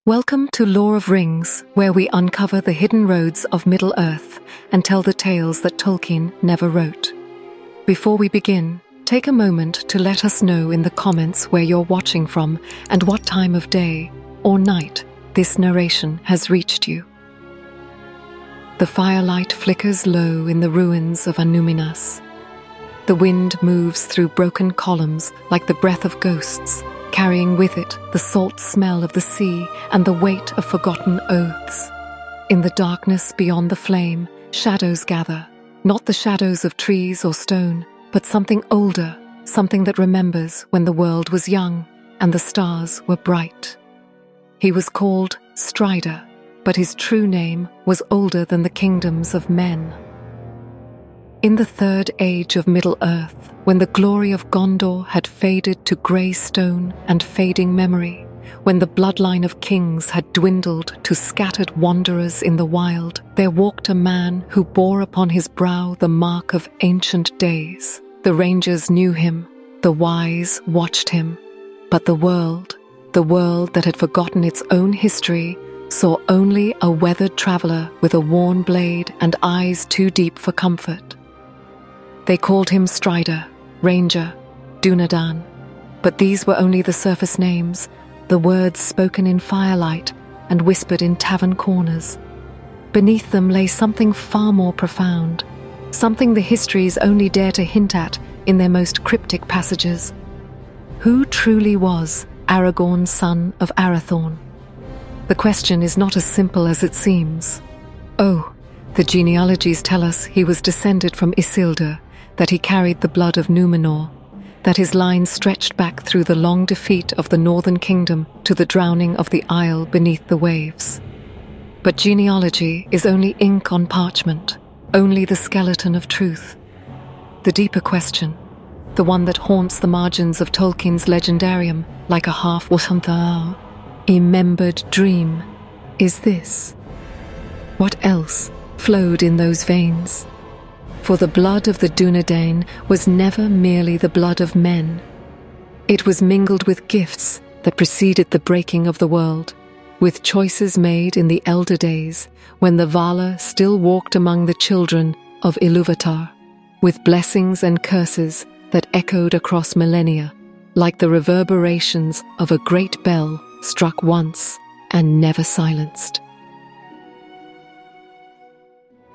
Welcome to Lore of Rings, where we uncover the hidden roads of Middle-earth and tell the tales that Tolkien never wrote. Before we begin, take a moment to let us know in the comments where you're watching from and what time of day or night this narration has reached you. The firelight flickers low in the ruins of Númenor. The wind moves through broken columns like the breath of ghosts, carrying with it the salt smell of the sea and the weight of forgotten oaths. In the darkness beyond the flame, shadows gather, not the shadows of trees or stone, but something older, something that remembers when the world was young and the stars were bright. He was called Strider, but his true name was older than the kingdoms of men. In the third age of Middle-earth, when the glory of Gondor had faded to grey stone and fading memory, when the bloodline of kings had dwindled to scattered wanderers in the wild, there walked a man who bore upon his brow the mark of ancient days. The rangers knew him, the wise watched him, but the world that had forgotten its own history, saw only a weathered traveller with a worn blade and eyes too deep for comfort. They called him Strider, Ranger, Dunedain, but these were only the surface names, the words spoken in firelight and whispered in tavern corners. Beneath them lay something far more profound, something the histories only dare to hint at in their most cryptic passages. Who truly was Aragorn, son of Arathorn? The question is not as simple as it seems. Oh, the genealogies tell us he was descended from Isildur, that he carried the blood of Númenor, that his line stretched back through the long defeat of the northern kingdom to the drowning of the isle beneath the waves. But genealogy is only ink on parchment, only the skeleton of truth. The deeper question, the one that haunts the margins of Tolkien's legendarium like a half-remembered dream, is this: what else flowed in those veins? For the blood of the Dunedain was never merely the blood of men. It was mingled with gifts that preceded the breaking of the world, with choices made in the elder days when the Valar still walked among the children of Ilúvatar, with blessings and curses that echoed across millennia, like the reverberations of a great bell struck once and never silenced.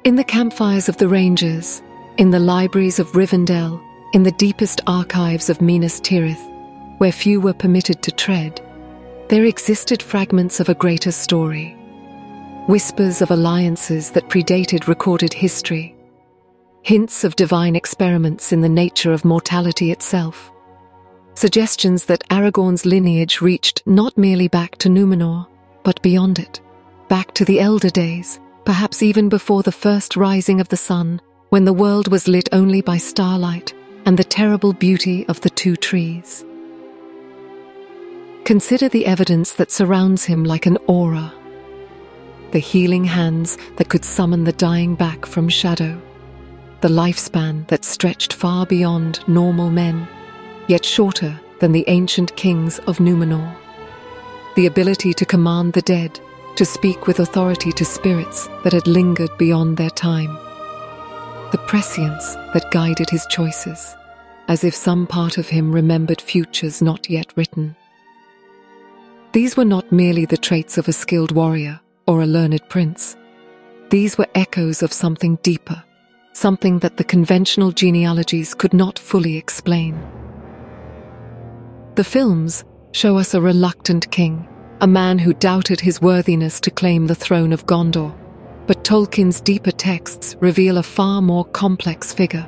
In the campfires of the Rangers, in the libraries of Rivendell, in the deepest archives of Minas Tirith, where few were permitted to tread, there existed fragments of a greater story, whispers of alliances that predated recorded history, hints of divine experiments in the nature of mortality itself, suggestions that Aragorn's lineage reached not merely back to Númenor, but beyond it, back to the elder days, perhaps even before the first rising of the sun, when the world was lit only by starlight and the terrible beauty of the two trees. Consider the evidence that surrounds him like an aura. The healing hands that could summon the dying back from shadow. The lifespan that stretched far beyond normal men, yet shorter than the ancient kings of Númenor. The ability to command the dead, to speak with authority to spirits that had lingered beyond their time. The prescience that guided his choices, as if some part of him remembered futures not yet written. These were not merely the traits of a skilled warrior or a learned prince. These were echoes of something deeper, something that the conventional genealogies could not fully explain. The films show us a reluctant king, a man who doubted his worthiness to claim the throne of Gondor. But Tolkien's deeper texts reveal a far more complex figure,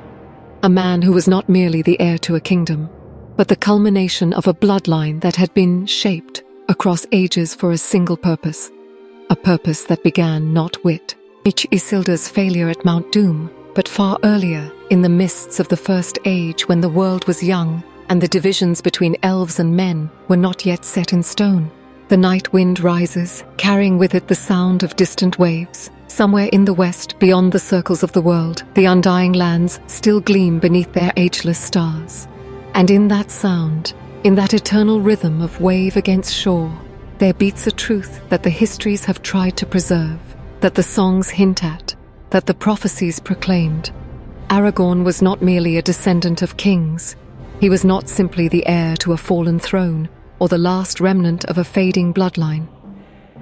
a man who was not merely the heir to a kingdom, but the culmination of a bloodline that had been shaped across ages for a single purpose, a purpose that began not with Isildur's failure at Mount Doom, but far earlier, in the mists of the First Age when the world was young and the divisions between elves and men were not yet set in stone. The night wind rises, carrying with it the sound of distant waves. Somewhere in the west, beyond the circles of the world, the undying lands still gleam beneath their ageless stars. And in that sound, in that eternal rhythm of wave against shore, There beats a truth that the histories have tried to preserve, that the songs hint at, that the prophecies proclaimed. Aragorn was not merely a descendant of kings. He was not simply the heir to a fallen throne or the last remnant of a fading bloodline.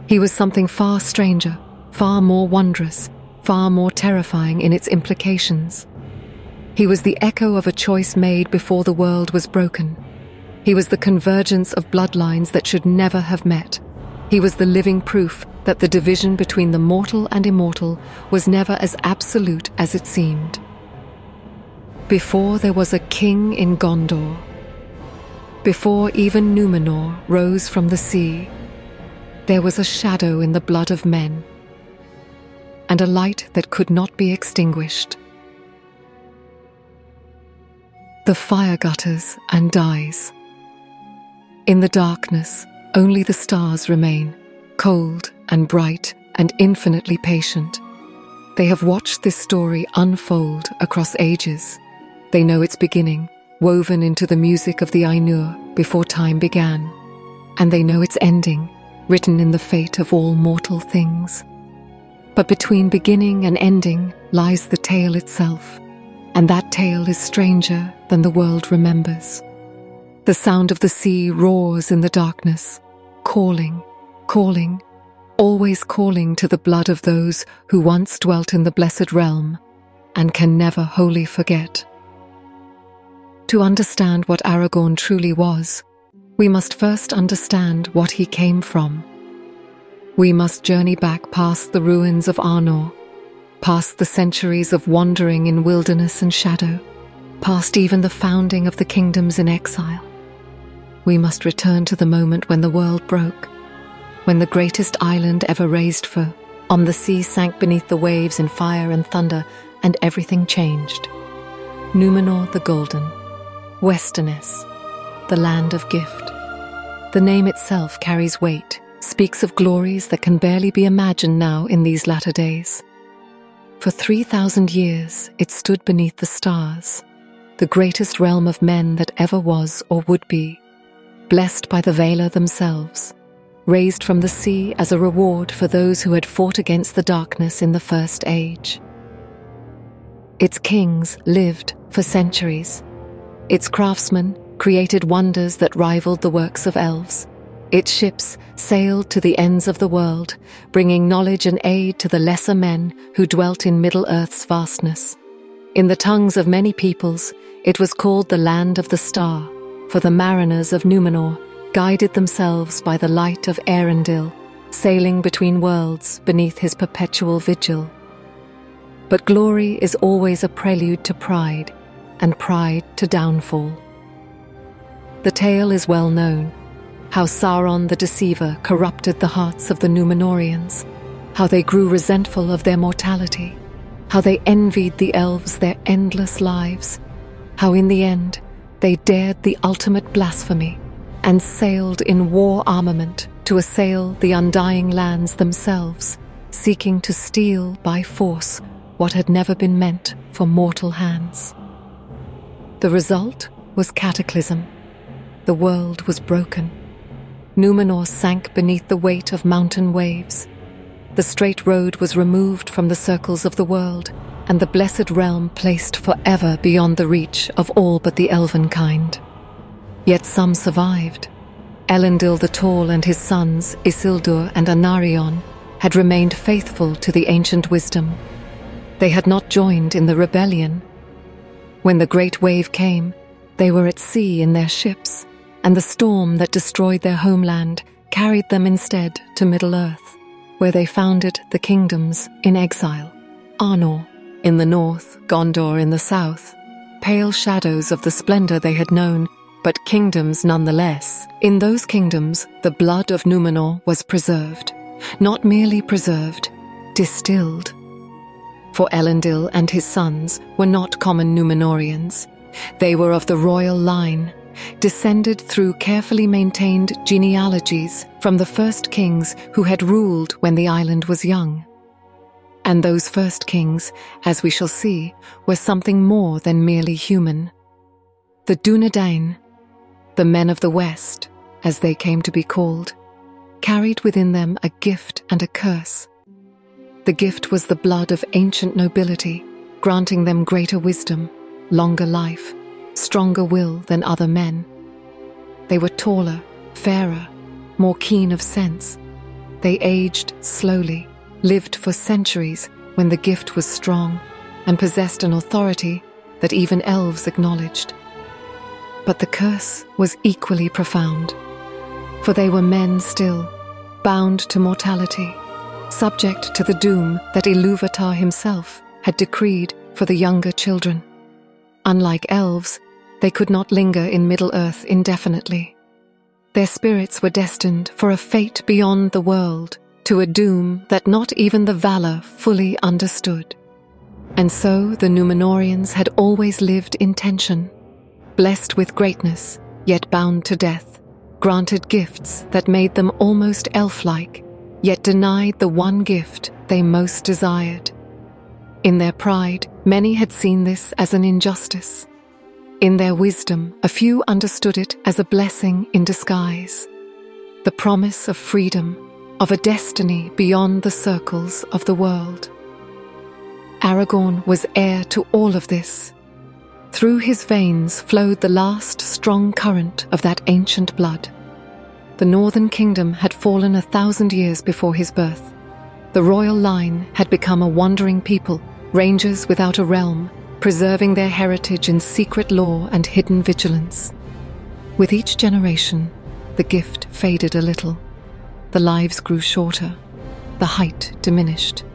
He was something far stranger, far more wondrous, far more terrifying in its implications. He was the echo of a choice made before the world was broken. He was the convergence of bloodlines that should never have met. He was the living proof that the division between the mortal and immortal was never as absolute as it seemed. Before there was a king in Gondor, before even Númenor rose from the sea, there was a shadow in the blood of men, and a light that could not be extinguished. The fire gutters and dies. In the darkness, only the stars remain, cold and bright and infinitely patient. They have watched this story unfold across ages. They know its beginning, woven into the music of the Ainur before time began. And they know its ending, written in the fate of all mortal things. But between beginning and ending lies the tale itself, and that tale is stranger than the world remembers. The sound of the sea roars in the darkness, calling, calling, always calling to the blood of those who once dwelt in the blessed realm and can never wholly forget. To understand what Aragorn truly was, we must first understand what he came from. We must journey back past the ruins of Arnor, past the centuries of wandering in wilderness and shadow, past even the founding of the kingdoms in exile. We must return to the moment when the world broke, when the greatest island ever raised for, on the sea sank beneath the waves in fire and thunder, and everything changed. Númenor the Golden, Westerness, the land of gift. The name itself carries weight, speaks of glories that can barely be imagined now in these latter days. For 3,000 years it stood beneath the stars, the greatest realm of men that ever was or would be, blessed by the Valar themselves, raised from the sea as a reward for those who had fought against the darkness in the First Age. Its kings lived for centuries. Its craftsmen created wonders that rivaled the works of elves. Its ships sailed to the ends of the world, bringing knowledge and aid to the lesser men who dwelt in Middle-earth's vastness. In the tongues of many peoples, it was called the Land of the Star, for the mariners of Númenor guided themselves by the light of Arendil, sailing between worlds beneath his perpetual vigil. But glory is always a prelude to pride, and pride to downfall. The tale is well known, how Sauron the Deceiver corrupted the hearts of the Númenorians, how they grew resentful of their mortality, how they envied the elves their endless lives, how in the end they dared the ultimate blasphemy and sailed in war armament to assail the undying lands themselves, seeking to steal by force what had never been meant for mortal hands. The result was cataclysm. The world was broken. Númenor sank beneath the weight of mountain waves. The straight road was removed from the circles of the world, and the blessed realm placed forever beyond the reach of all but the elven kind. Yet some survived. Elendil the Tall and his sons, Isildur and Anarion, had remained faithful to the ancient wisdom. They had not joined in the rebellion. When the great wave came, they were at sea in their ships, and the storm that destroyed their homeland carried them instead to Middle-earth, where they founded the kingdoms in exile. Arnor in the north, Gondor in the south, pale shadows of the splendor they had known, but kingdoms nonetheless. In those kingdoms, the blood of Númenor was preserved. Not merely preserved, distilled. For Elendil and his sons were not common Númenorians. They were of the royal line, descended through carefully maintained genealogies from the first kings who had ruled when the island was young. And those first kings, as we shall see, were something more than merely human. The Dunedain, the men of the West, as they came to be called, carried within them a gift and a curse. The gift was the blood of ancient nobility, granting them greater wisdom, longer life, stronger will than other men. They were taller, fairer, more keen of sense. They aged slowly, lived for centuries when the gift was strong, and possessed an authority that even elves acknowledged. But the curse was equally profound, for they were men still, bound to mortality, subject to the doom that Ilúvatar himself had decreed for the younger children. Unlike elves, they could not linger in Middle-earth indefinitely. Their spirits were destined for a fate beyond the world, to a doom that not even the Valar fully understood. And so the Númenóreans had always lived in tension, blessed with greatness, yet bound to death, granted gifts that made them almost elf-like, yet denied the one gift they most desired. In their pride, many had seen this as an injustice. In their wisdom, a few understood it as a blessing in disguise, the promise of freedom, of a destiny beyond the circles of the world. Aragorn was heir to all of this. Through his veins flowed the last strong current of that ancient blood. The Northern Kingdom had fallen 1,000 years before his birth. The royal line had become a wandering people, rangers without a realm, preserving their heritage in secret law and hidden vigilance. With each generation, the gift faded a little. The lives grew shorter, the height diminished,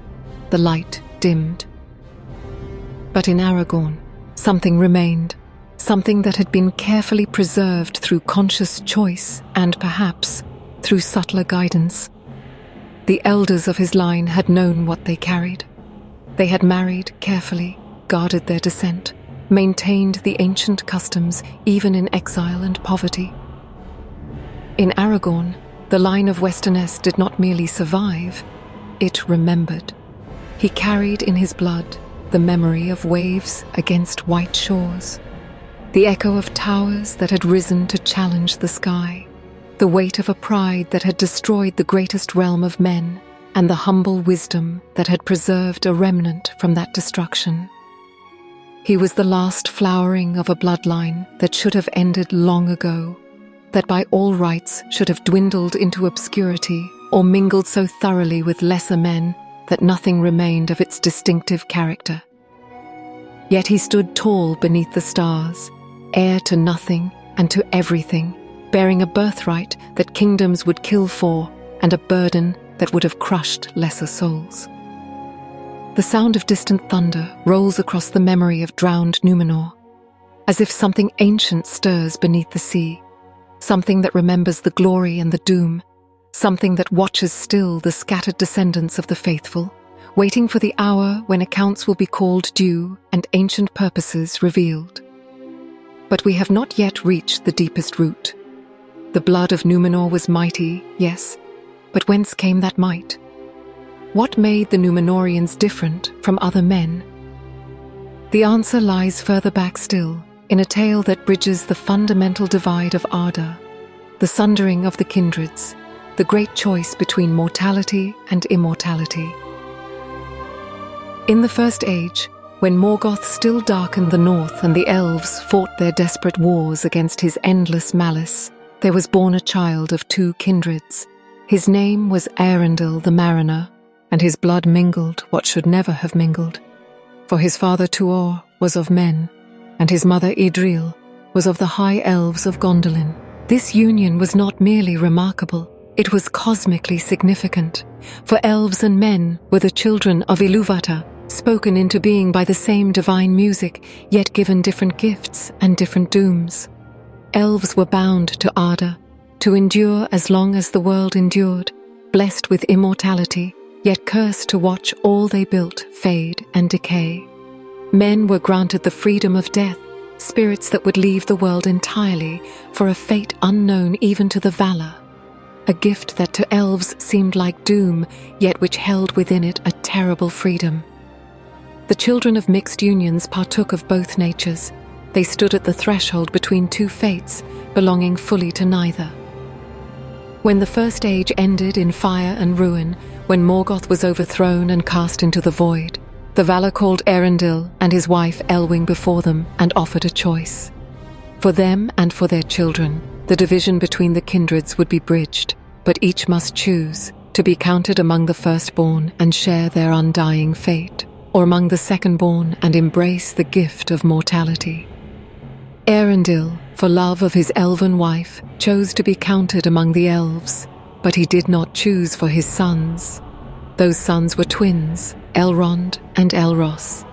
the light dimmed. But in Aragorn, something remained, something that had been carefully preserved through conscious choice and perhaps through subtler guidance. The elders of his line had known what they carried. They had married carefully, guarded their descent, maintained the ancient customs even in exile and poverty. In Aragorn, the line of Westernesse did not merely survive, it remembered. He carried in his blood the memory of waves against white shores, the echo of towers that had risen to challenge the sky, the weight of a pride that had destroyed the greatest realm of men, and the humble wisdom that had preserved a remnant from that destruction. He was the last flowering of a bloodline that should have ended long ago, that by all rights should have dwindled into obscurity or mingled so thoroughly with lesser men that nothing remained of its distinctive character. Yet he stood tall beneath the stars, heir to nothing and to everything, bearing a birthright that kingdoms would kill for and a burden that would have crushed lesser souls. The sound of distant thunder rolls across the memory of drowned Númenor, as if something ancient stirs beneath the sea, something that remembers the glory and the doom, something that watches still the scattered descendants of the faithful, waiting for the hour when accounts will be called due and ancient purposes revealed. But we have not yet reached the deepest root. The blood of Númenor was mighty, yes, but whence came that might? What made the Númenóreans different from other men? The answer lies further back still, in a tale that bridges the fundamental divide of Arda, the sundering of the kindreds, the great choice between mortality and immortality. In the First Age, when Morgoth still darkened the north and the elves fought their desperate wars against his endless malice, there was born a child of two kindreds. His name was Eärendil the Mariner, and his blood mingled what should never have mingled. For his father Tuor was of men, and his mother Idril was of the high elves of Gondolin. This union was not merely remarkable, it was cosmically significant, for elves and men were the children of Ilúvatar, spoken into being by the same divine music, yet given different gifts and different dooms. Elves were bound to Arda, to endure as long as the world endured, blessed with immortality, yet cursed to watch all they built fade and decay. Men were granted the freedom of death, spirits that would leave the world entirely for a fate unknown even to the Valar, a gift that to elves seemed like doom, yet which held within it a terrible freedom. The children of mixed unions partook of both natures. They stood at the threshold between two fates, belonging fully to neither. When the First Age ended in fire and ruin, when Morgoth was overthrown and cast into the void, the Valar called Eärendil and his wife Elwing before them and offered a choice. For them and for their children, the division between the kindreds would be bridged, but each must choose to be counted among the firstborn and share their undying fate, or among the secondborn and embrace the gift of mortality. Eärendil, for love of his elven wife, chose to be counted among the elves, but he did not choose for his sons. Those sons were twins, Elrond and Elros,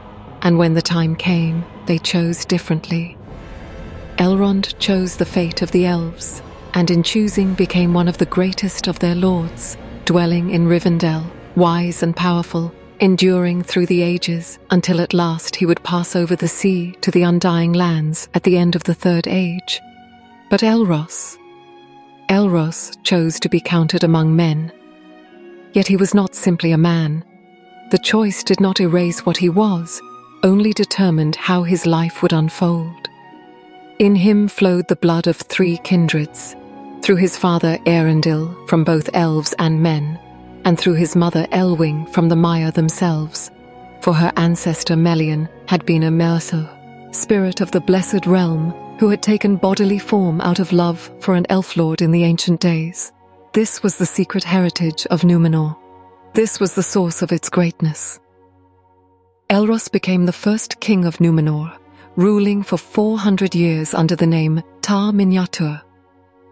and when the time came, they chose differently. Elrond chose the fate of the elves, and in choosing became one of the greatest of their lords, dwelling in Rivendell, wise and powerful, enduring through the ages until at last he would pass over the sea to the undying lands at the end of the Third Age. But Elros chose to be counted among men. Yet he was not simply a man. The choice did not erase what he was, only determined how his life would unfold. In him flowed the blood of 3 kindreds, through his father Eärendil from both elves and men, and through his mother Elwing from the Maiar themselves, for her ancestor Melian had been a Mercer, spirit of the Blessed Realm, who had taken bodily form out of love for an elf lord in the ancient days. This was the secret heritage of Númenor. This was the source of its greatness. Elros became the first king of Númenor, ruling for 400 years under the name Tar Miniatur.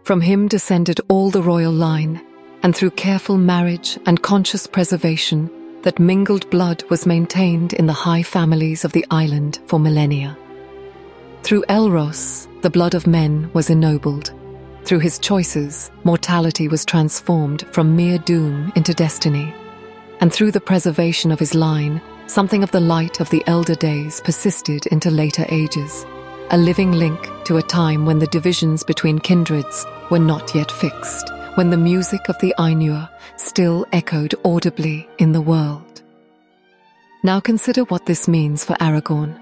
From him descended all the royal line, and through careful marriage and conscious preservation, that mingled blood was maintained in the high families of the island for millennia. Through Elros, the blood of men was ennobled. Through his choices, mortality was transformed from mere doom into destiny. And through the preservation of his line, something of the light of the elder days persisted into later ages, a living link to a time when the divisions between kindreds were not yet fixed, when the music of the Ainur still echoed audibly in the world. Now consider what this means for Aragorn.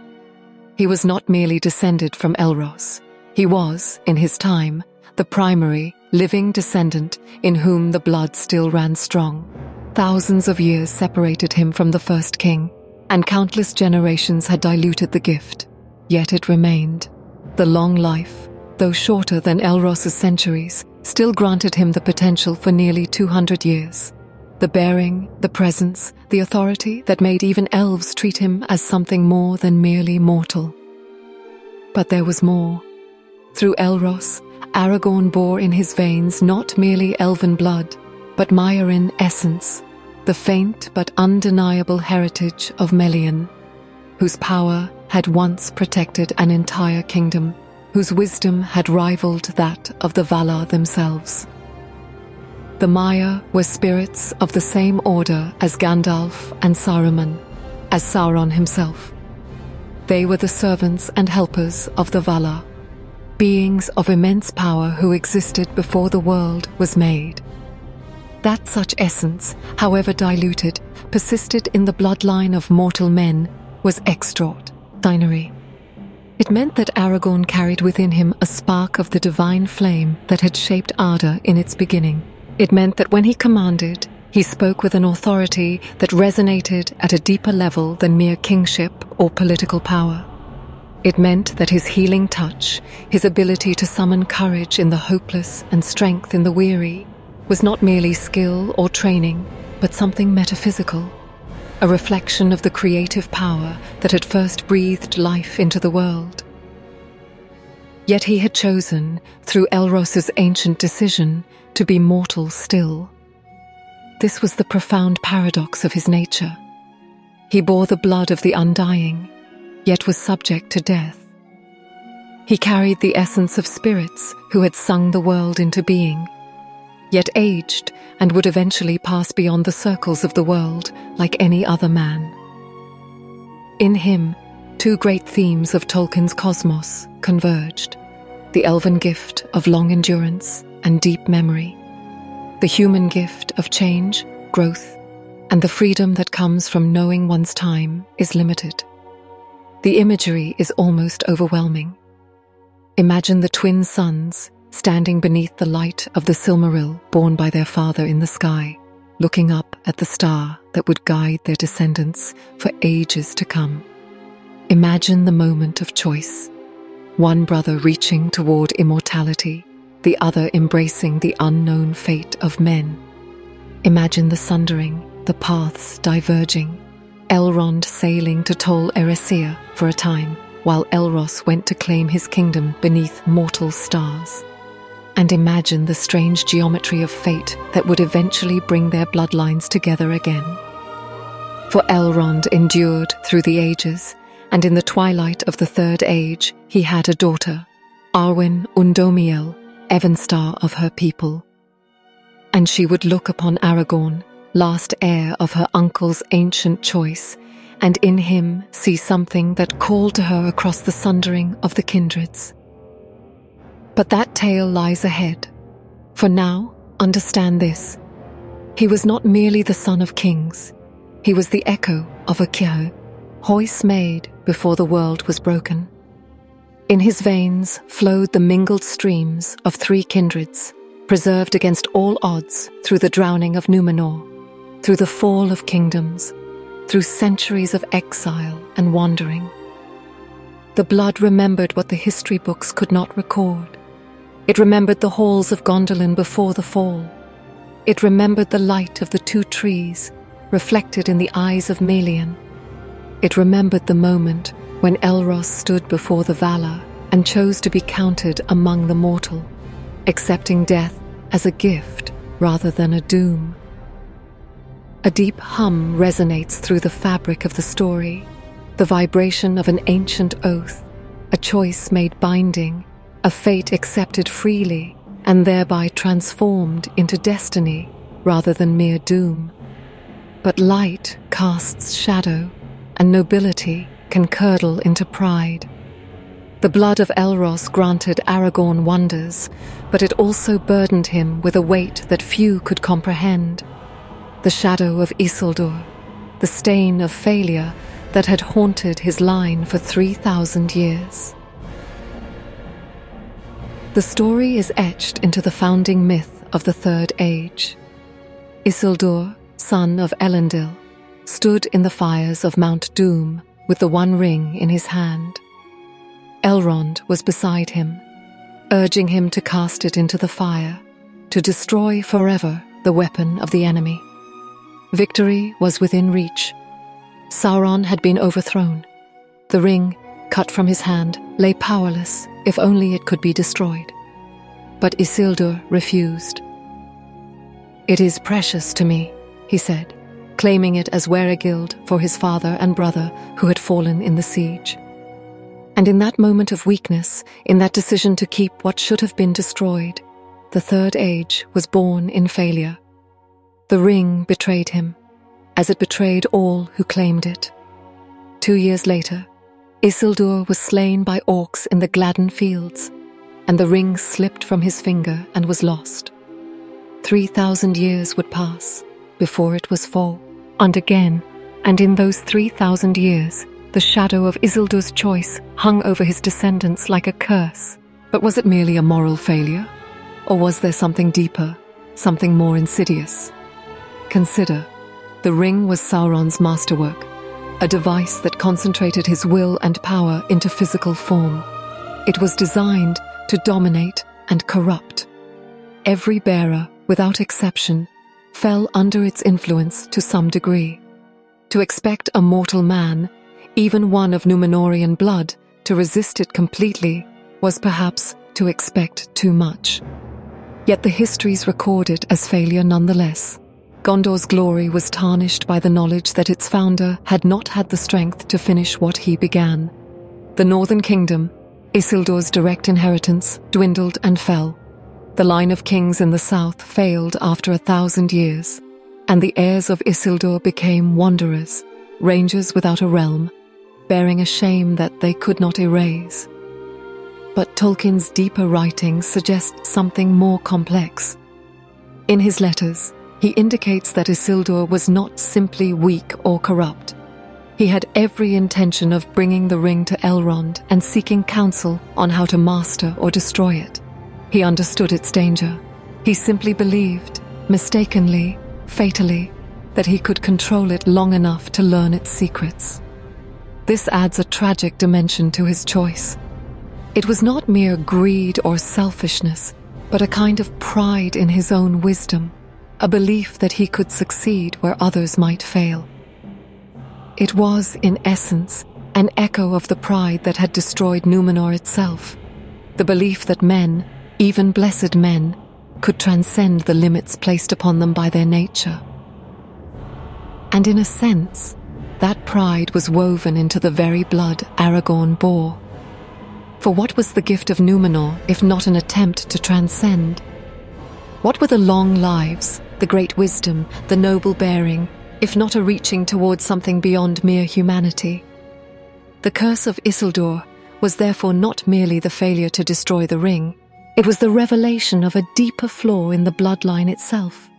He was not merely descended from Elros. He was, in his time, the primary, living descendant in whom the blood still ran strong. Thousands of years separated him from the first king, and countless generations had diluted the gift. Yet it remained. The long life, though shorter than Elros's centuries, still granted him the potential for nearly 200 years. The bearing, the presence, the authority that made even elves treat him as something more than merely mortal. But there was more. Through Elros, Aragorn bore in his veins not merely elven blood, but Maiarin essence, the faint but undeniable heritage of Melian, whose power had once protected an entire kingdom, whose wisdom had rivaled that of the Valar themselves. The Maiar were spirits of the same order as Gandalf and Saruman, as Sauron himself. They were the servants and helpers of the Valar, beings of immense power who existed before the world was made. That such essence, however diluted, persisted in the bloodline of mortal men was extraordinary. It meant that Aragorn carried within him a spark of the divine flame that had shaped Arda in its beginning. It meant that when he commanded, he spoke with an authority that resonated at a deeper level than mere kingship or political power. It meant that his healing touch, his ability to summon courage in the hopeless and strength in the weary, was not merely skill or training, but something metaphysical, a reflection of the creative power that had first breathed life into the world. Yet he had chosen, through Elros's ancient decision, to be mortal still. This was the profound paradox of his nature. He bore the blood of the undying, yet was subject to death. He carried the essence of spirits who had sung the world into being, yet aged and would eventually pass beyond the circles of the world like any other man. In him, 2 great themes of Tolkien's cosmos converged: the elven gift of long endurance and deep memory, the human gift of change, growth, and the freedom that comes from knowing one's time is limited. The imagery is almost overwhelming. Imagine the twin suns, standing beneath the light of the Silmaril borne by their father in the sky, looking up at the star that would guide their descendants for ages to come. Imagine the moment of choice. One brother reaching toward immortality, the other embracing the unknown fate of men. Imagine the sundering, the paths diverging, Elrond sailing to Tol Eressëa for a time, while Elros went to claim his kingdom beneath mortal stars. And imagine the strange geometry of fate that would eventually bring their bloodlines together again. For Elrond endured through the ages, and in the twilight of the Third Age he had a daughter, Arwen Undomiel, Evenstar of her people. And she would look upon Aragorn, last heir of her uncle's ancient choice, and in him see something that called to her across the sundering of the kindreds. But that tale lies ahead. For now, understand this. He was not merely the son of kings. He was the echo of a Cihu, Hois made before the world was broken. In his veins flowed the mingled streams of three kindreds, preserved against all odds through the drowning of Númenor, through the fall of kingdoms, through centuries of exile and wandering. The blood remembered what the history books could not record. It remembered the halls of Gondolin before the fall. It remembered the light of the two trees, reflected in the eyes of Melian. It remembered the moment when Elros stood before the Valar and chose to be counted among the mortal, accepting death as a gift rather than a doom. A deep hum resonates through the fabric of the story, the vibration of an ancient oath, a choice made binding, a fate accepted freely and thereby transformed into destiny rather than mere doom. But light casts shadow, and nobility can curdle into pride. The blood of Elros granted Aragorn wonders, but it also burdened him with a weight that few could comprehend. The shadow of Isildur, the stain of failure that had haunted his line for 3,000 years. The story is etched into the founding myth of the Third Age. Isildur, son of Elendil, stood in the fires of Mount Doom with the One Ring in his hand. Elrond was beside him, urging him to cast it into the fire, to destroy forever the weapon of the enemy. Victory was within reach. Sauron had been overthrown. The ring, cut from his hand, lay powerless if only it could be destroyed. But Isildur refused. "It is precious to me," he said, claiming it as Weregild for his father and brother who had fallen in the siege. And in that moment of weakness, in that decision to keep what should have been destroyed, the Third Age was born in failure. The ring betrayed him, as it betrayed all who claimed it. 2 years later, Isildur was slain by orcs in the Gladden fields, and the ring slipped from his finger and was lost. 3,000 years would pass before it was full. And again, and in those 3,000 years, the shadow of Isildur's choice hung over his descendants like a curse. But was it merely a moral failure? Or was there something deeper, something more insidious? Consider, the ring was Sauron's masterwork, a device that concentrated his will and power into physical form. It was designed to dominate and corrupt. Every bearer, without exception, fell under its influence to some degree. To expect a mortal man, even one of Númenorian blood, to resist it completely was perhaps to expect too much. Yet the histories record it as failure nonetheless. Gondor's glory was tarnished by the knowledge that its founder had not had the strength to finish what he began. The Northern Kingdom, Isildur's direct inheritance, dwindled and fell. The line of kings in the south failed after 1,000 years, and the heirs of Isildur became wanderers, rangers without a realm, bearing a shame that they could not erase. But Tolkien's deeper writings suggest something more complex. In his letters, he indicates that Isildur was not simply weak or corrupt. He had every intention of bringing the ring to Elrond and seeking counsel on how to master or destroy it. He understood its danger. He simply believed, mistakenly, fatally, that he could control it long enough to learn its secrets. This adds a tragic dimension to his choice. It was not mere greed or selfishness, but a kind of pride in his own wisdom, a belief that he could succeed where others might fail. It was, in essence, an echo of the pride that had destroyed Númenor itself, the belief that men, even blessed men, could transcend the limits placed upon them by their nature. And in a sense, that pride was woven into the very blood Aragorn bore. For what was the gift of Númenor if not an attempt to transcend? What were the long lives, the great wisdom, the noble bearing, if not a reaching towards something beyond mere humanity? The curse of Isildur was therefore not merely the failure to destroy the ring, it was the revelation of a deeper flaw in the bloodline itself.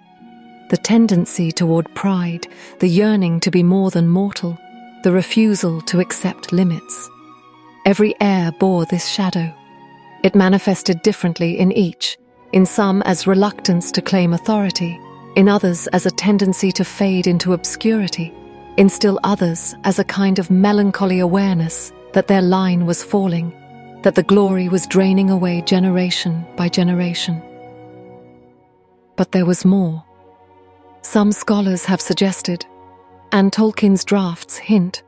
The tendency toward pride, the yearning to be more than mortal, the refusal to accept limits. Every heir bore this shadow. It manifested differently in each, in some as reluctance to claim authority, in others as a tendency to fade into obscurity, in still others as a kind of melancholy awareness that their line was falling, that the glory was draining away generation by generation. But there was more. Some scholars have suggested, and Tolkien's drafts hint,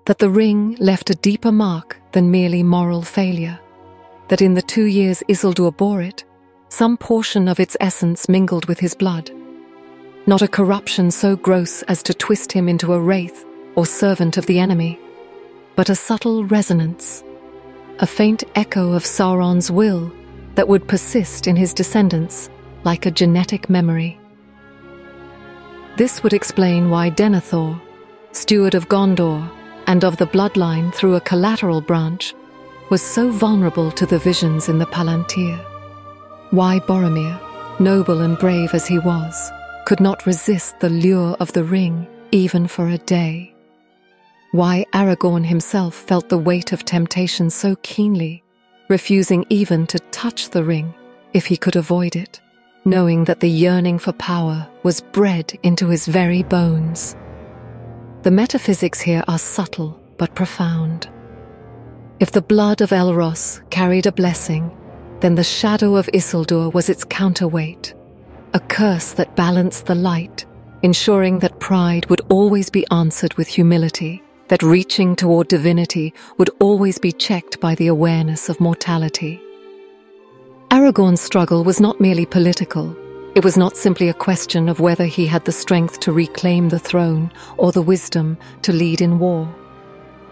that the ring left a deeper mark than merely moral failure, that in the 2 years Isildur bore it, some portion of its essence mingled with his blood. Not a corruption so gross as to twist him into a wraith or servant of the enemy, but a subtle resonance, a faint echo of Sauron's will that would persist in his descendants like a genetic memory. This would explain why Denethor, steward of Gondor and of the bloodline through a collateral branch, was so vulnerable to the visions in the Palantir. Why Boromir, noble and brave as he was, could not resist the lure of the ring even for a day. Why Aragorn himself felt the weight of temptation so keenly, refusing even to touch the ring if he could avoid it, knowing that the yearning for power was bred into his very bones. The metaphysics here are subtle but profound. If the blood of Elros carried a blessing, then the shadow of Isildur was its counterweight, a curse that balanced the light, ensuring that pride would always be answered with humility, that reaching toward divinity would always be checked by the awareness of mortality. Aragorn's struggle was not merely political. It was not simply a question of whether he had the strength to reclaim the throne or the wisdom to lead in war.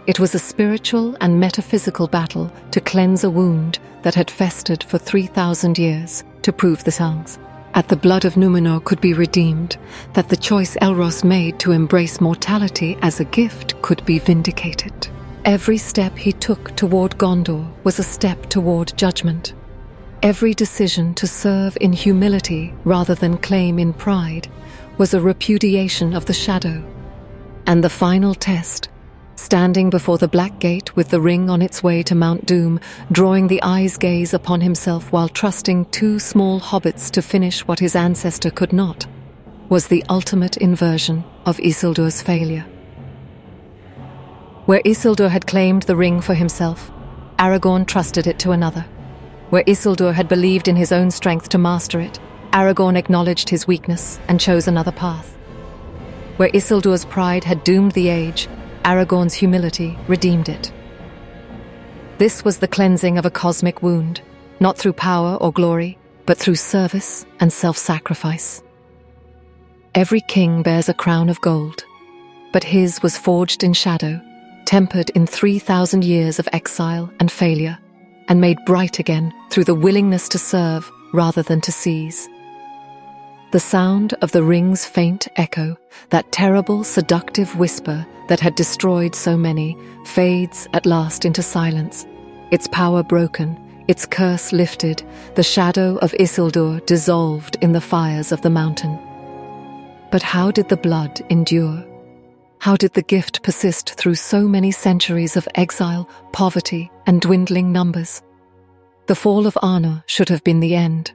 It was a spiritual and metaphysical battle to cleanse a wound that had festered for 3,000 years, to prove the tongues that the blood of Númenor could be redeemed, that the choice Elros made to embrace mortality as a gift could be vindicated. Every step he took toward Gondor was a step toward judgment. Every decision to serve in humility rather than claim in pride was a repudiation of the shadow. And the final test, standing before the Black Gate with the ring on its way to Mount Doom, drawing the eye's gaze upon himself while trusting 2 small hobbits to finish what his ancestor could not, was the ultimate inversion of Isildur's failure. Where Isildur had claimed the ring for himself, Aragorn trusted it to another. Where Isildur had believed in his own strength to master it, Aragorn acknowledged his weakness and chose another path. Where Isildur's pride had doomed the age, Aragorn's humility redeemed it. This was the cleansing of a cosmic wound, not through power or glory, but through service and self-sacrifice. Every king bears a crown of gold, but his was forged in shadow, tempered in 3,000 years of exile and failure, and made bright again through the willingness to serve rather than to seize. The sound of the ring's faint echo, that terrible, seductive whisper that had destroyed so many, fades at last into silence, its power broken, its curse lifted, the shadow of Isildur dissolved in the fires of the mountain. But how did the blood endure? How did the gift persist through so many centuries of exile, poverty, and dwindling numbers? The fall of Arnor should have been the end.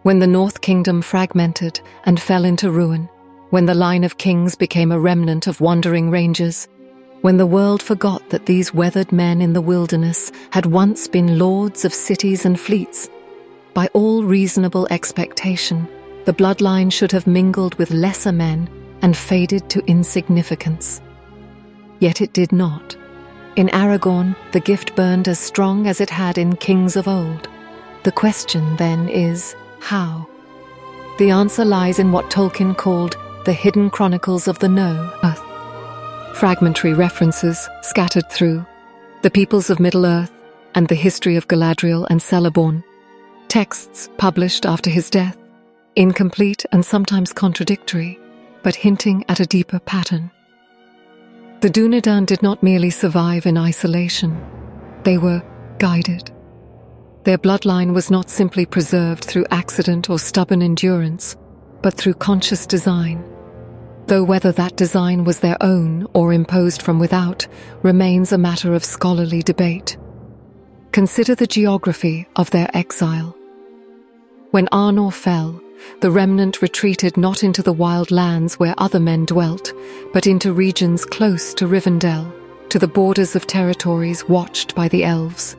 When the North Kingdom fragmented and fell into ruin, when the line of kings became a remnant of wandering rangers, when the world forgot that these weathered men in the wilderness had once been lords of cities and fleets, by all reasonable expectation, the bloodline should have mingled with lesser men and faded to insignificance. Yet it did not. In Aragorn, the gift burned as strong as it had in kings of old. The question, then, is how? The answer lies in what Tolkien called the hidden chronicles of the No-Earth. Fragmentary references scattered through the peoples of Middle-earth and the history of Galadriel and Celeborn. Texts published after his death, incomplete and sometimes contradictory, but hinting at a deeper pattern. The Dunedain did not merely survive in isolation, they were guided. Their bloodline was not simply preserved through accident or stubborn endurance, but through conscious design. Though whether that design was their own or imposed from without remains a matter of scholarly debate. Consider the geography of their exile. When Arnor fell, the remnant retreated not into the wild lands where other men dwelt, but into regions close to Rivendell, to the borders of territories watched by the elves.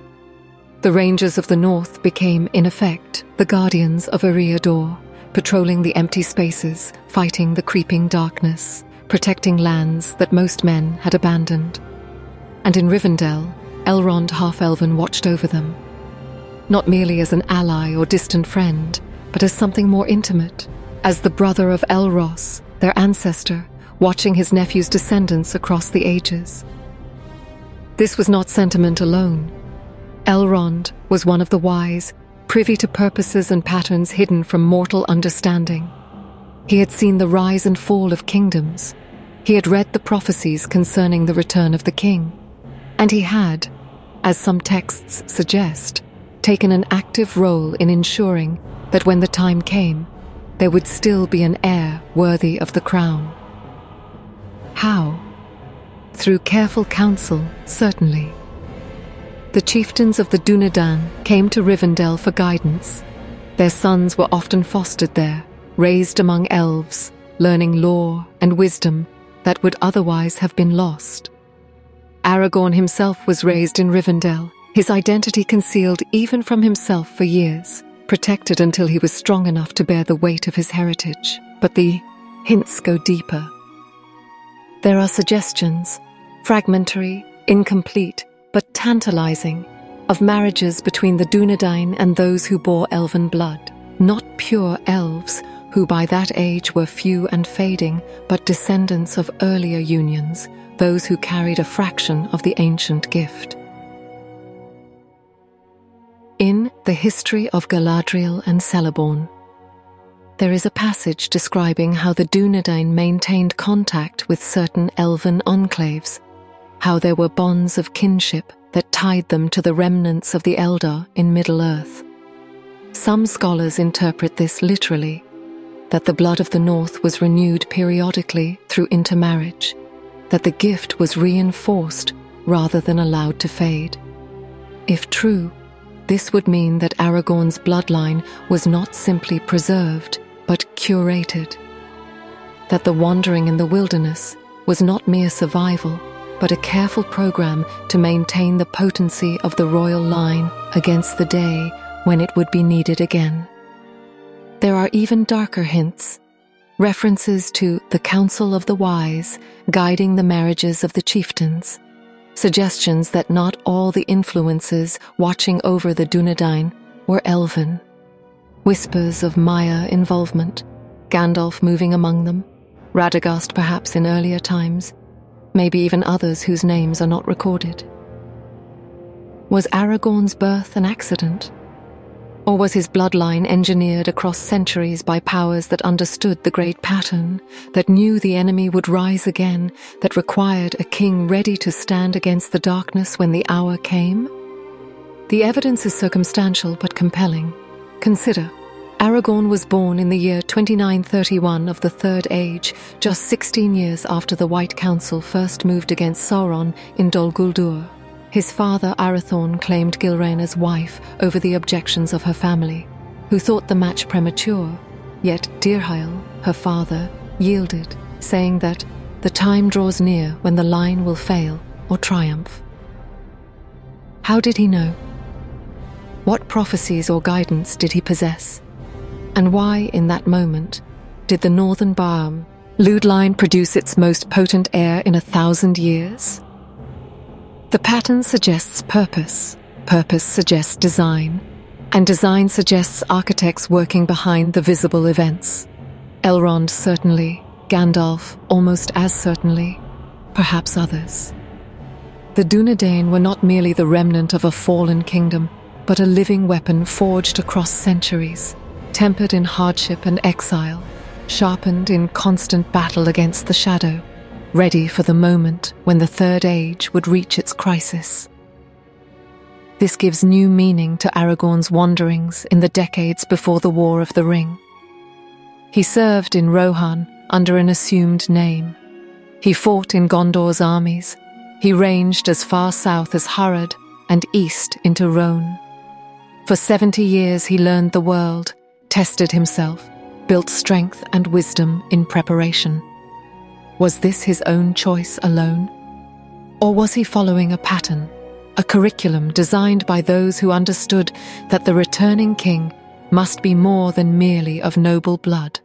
The Rangers of the North became, in effect, the guardians of Eriador, patrolling the empty spaces, fighting the creeping darkness, protecting lands that most men had abandoned. And in Rivendell, Elrond Half-Elven watched over them, not merely as an ally or distant friend, but as something more intimate, as the brother of Elros, their ancestor, watching his nephew's descendants across the ages. This was not sentiment alone. Elrond was one of the wise, privy to purposes and patterns hidden from mortal understanding. He had seen the rise and fall of kingdoms. He had read the prophecies concerning the return of the king. And he had, as some texts suggest, taken an active role in ensuring that when the time came, there would still be an heir worthy of the crown. How? Through careful counsel, certainly. The chieftains of the Dunedain came to Rivendell for guidance. Their sons were often fostered there, raised among elves, learning lore and wisdom that would otherwise have been lost. Aragorn himself was raised in Rivendell, his identity concealed even from himself for years, protected until he was strong enough to bear the weight of his heritage. But the hints go deeper. There are suggestions, fragmentary, incomplete, but tantalizing, of marriages between the Dunedain and those who bore elven blood, not pure elves, who by that age were few and fading, but descendants of earlier unions, those who carried a fraction of the ancient gift. In The History of Galadriel and Celeborn, there is a passage describing how the Dunedain maintained contact with certain elven enclaves, how there were bonds of kinship that tied them to the remnants of the Eldar in Middle-earth. Some scholars interpret this literally, that the blood of the North was renewed periodically through intermarriage, that the gift was reinforced rather than allowed to fade. If true, this would mean that Aragorn's bloodline was not simply preserved, but curated. That the wandering in the wilderness was not mere survival, but a careful program to maintain the potency of the royal line against the day when it would be needed again. There are even darker hints, references to the Council of the Wise guiding the marriages of the chieftains, suggestions that not all the influences watching over the Dunedain were elven, whispers of Maya involvement, Gandalf moving among them, Radagast perhaps in earlier times, maybe even others whose names are not recorded. Was Aragorn's birth an accident? Or was his bloodline engineered across centuries by powers that understood the great pattern, that knew the enemy would rise again, that required a king ready to stand against the darkness when the hour came? The evidence is circumstantial but compelling. Consider, Aragorn was born in the year 2931 of the Third Age, just 16 years after the White Council first moved against Sauron in Dol Guldur. His father Arathorn claimed Gilraena's wife over the objections of her family, who thought the match premature, yet Dirhael, her father, yielded, saying that the time draws near when the line will fail or triumph. How did he know? What prophecies or guidance did he possess? And why, in that moment, did the northern Bloodline produce its most potent heir in 1,000 years? The pattern suggests purpose, purpose suggests design, and design suggests architects working behind the visible events. Elrond certainly, Gandalf almost as certainly, perhaps others. The Dunedain were not merely the remnant of a fallen kingdom, but a living weapon forged across centuries, tempered in hardship and exile, sharpened in constant battle against the shadow, ready for the moment when the Third Age would reach its crisis. This gives new meaning to Aragorn's wanderings in the decades before the War of the Ring. He served in Rohan under an assumed name. He fought in Gondor's armies. He ranged as far south as Harad and east into Rohan. For 70 years he learned the world, tested himself, built strength and wisdom in preparation. Was this his own choice alone? Or was he following a pattern, a curriculum designed by those who understood that the returning king must be more than merely of noble blood?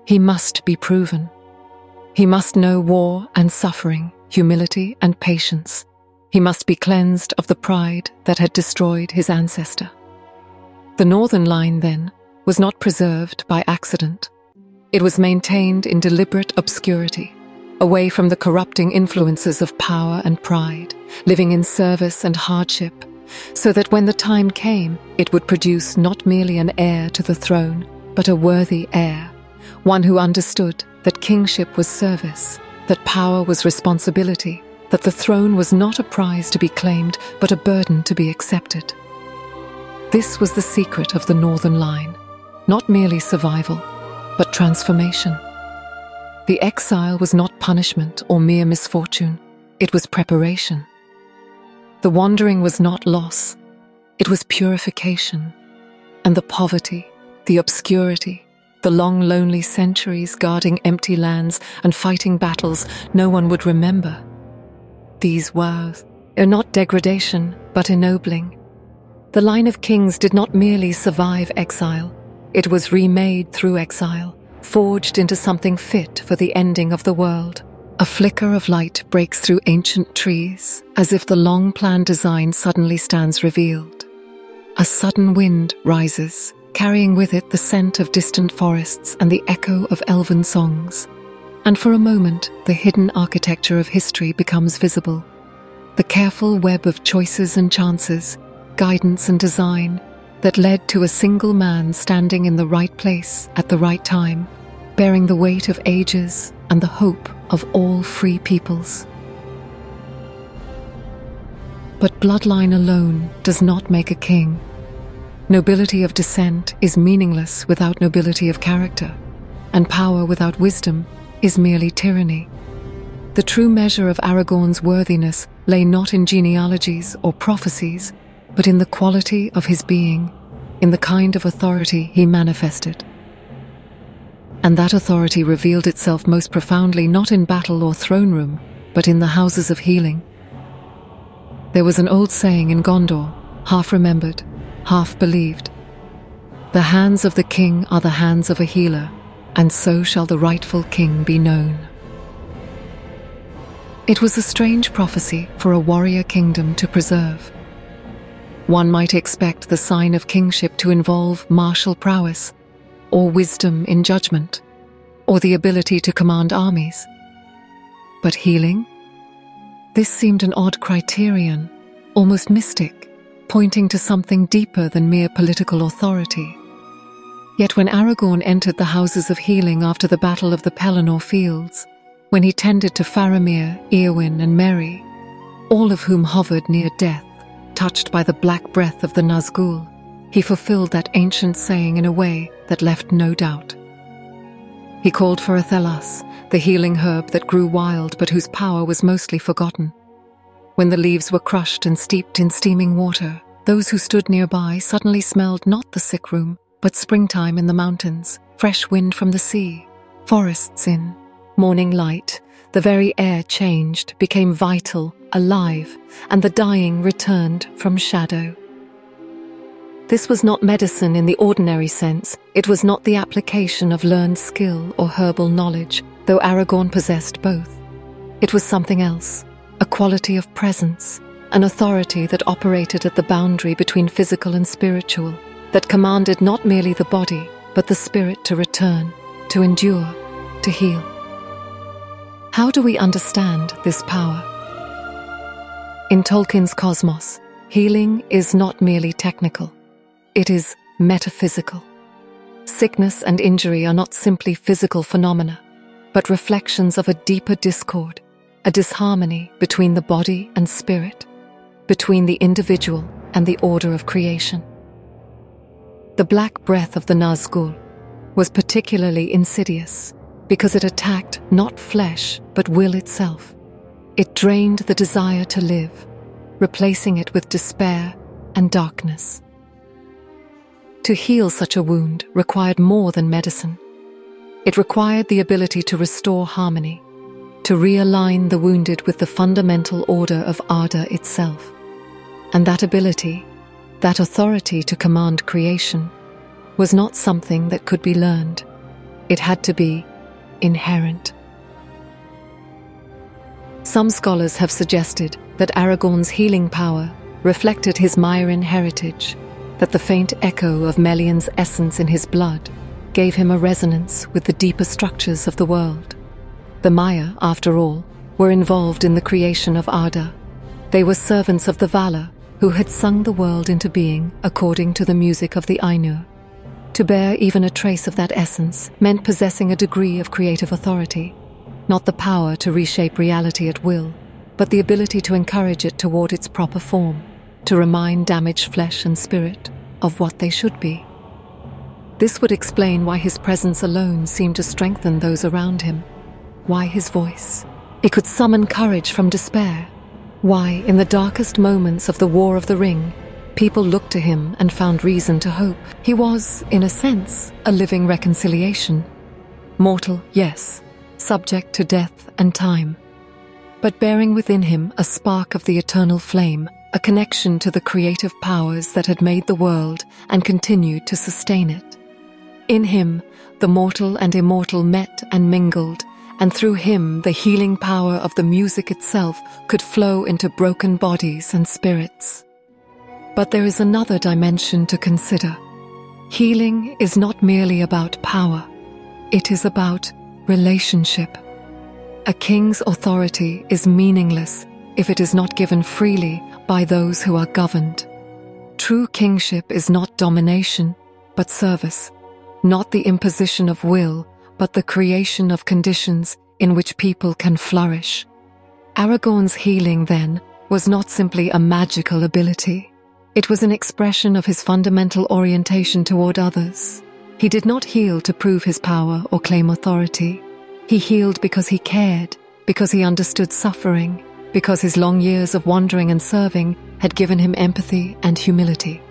He must be proven. He must know war and suffering, humility and patience. He must be cleansed of the pride that had destroyed his ancestor. The northern line, then, was not preserved by accident. It was maintained in deliberate obscurity, away from the corrupting influences of power and pride, living in service and hardship, so that when the time came, it would produce not merely an heir to the throne, but a worthy heir, one who understood that kingship was service, that power was responsibility, that the throne was not a prize to be claimed, but a burden to be accepted. This was the secret of the northern line, not merely survival, but transformation. The exile was not punishment or mere misfortune, it was preparation. The wandering was not loss, it was purification. And the poverty, the obscurity, the long lonely centuries guarding empty lands and fighting battles no one would remember. These were not degradation, but ennobling. The line of kings did not merely survive exile, it was remade through exile, forged into something fit for the ending of the world. A flicker of light breaks through ancient trees, as if the long-planned design suddenly stands revealed. A sudden wind rises, carrying with it the scent of distant forests and the echo of elven songs. And for a moment, the hidden architecture of history becomes visible. The careful web of choices and chances, guidance and design, that led to a single man standing in the right place at the right time, bearing the weight of ages and the hope of all free peoples. But bloodline alone does not make a king. Nobility of descent is meaningless without nobility of character, and power without wisdom is merely tyranny. The true measure of Aragorn's worthiness lay not in genealogies or prophecies, but in the quality of his being, in the kind of authority he manifested. And that authority revealed itself most profoundly not in battle or throne room, but in the houses of healing. There was an old saying in Gondor, half remembered, half believed. The hands of the king are the hands of a healer, and so shall the rightful king be known. It was a strange prophecy for a warrior kingdom to preserve. One might expect the sign of kingship to involve martial prowess, or wisdom in judgment, or the ability to command armies. But healing? This seemed an odd criterion, almost mystic, pointing to something deeper than mere political authority. Yet when Aragorn entered the houses of healing after the Battle of the Pelennor Fields, when he tended to Faramir, Eowyn and Merry, all of whom hovered near death, touched by the black breath of the Nazgûl, he fulfilled that ancient saying in a way that left no doubt. He called for Athelas, the healing herb that grew wild but whose power was mostly forgotten. When the leaves were crushed and steeped in steaming water, those who stood nearby suddenly smelled not the sick room, but springtime in the mountains, fresh wind from the sea, forests in morning light. The very air changed, became vital, alive, and the dying returned from shadow. This was not medicine in the ordinary sense. It was not the application of learned skill or herbal knowledge, though Aragorn possessed both. It was something else, a quality of presence, an authority that operated at the boundary between physical and spiritual, that commanded not merely the body, but the spirit to return, to endure, to heal. How do we understand this power? In Tolkien's cosmos, healing is not merely technical. It is metaphysical. Sickness and injury are not simply physical phenomena, but reflections of a deeper discord, a disharmony between the body and spirit, between the individual and the order of creation. The black breath of the Nazgul was particularly insidious because it attacked not flesh but will itself. It drained the desire to live, replacing it with despair and darkness. To heal such a wound required more than medicine. It required the ability to restore harmony, to realign the wounded with the fundamental order of Arda itself. And that ability, that authority to command creation, was not something that could be learned. It had to be inherent. Some scholars have suggested that Aragorn's healing power reflected his Mairin heritage, that the faint echo of Melian's essence in his blood gave him a resonance with the deeper structures of the world. The Maiar, after all, were involved in the creation of Arda. They were servants of the Valar, who had sung the world into being according to the music of the Ainur. To bear even a trace of that essence meant possessing a degree of creative authority, not the power to reshape reality at will, but the ability to encourage it toward its proper form, to remind damaged flesh and spirit of what they should be. This would explain why his presence alone seemed to strengthen those around him, why his voice. It could summon courage from despair, why, in the darkest moments of the War of the Ring, people looked to him and found reason to hope. He was, in a sense, a living reconciliation. Mortal, yes, subject to death and time, but bearing within him a spark of the eternal flame, a connection to the creative powers that had made the world and continued to sustain it. In him, the mortal and immortal met and mingled, and through him the healing power of the music itself could flow into broken bodies and spirits. But there is another dimension to consider. Healing is not merely about power. It is about relationship. A king's authority is meaningless if it is not given freely by those who are governed. True kingship is not domination, but service, not the imposition of will, but the creation of conditions in which people can flourish. Aragorn's healing, then, was not simply a magical ability. It was an expression of his fundamental orientation toward others. He did not heal to prove his power or claim authority. He healed because he cared, because he understood suffering, because his long years of wandering and serving had given him empathy and humility.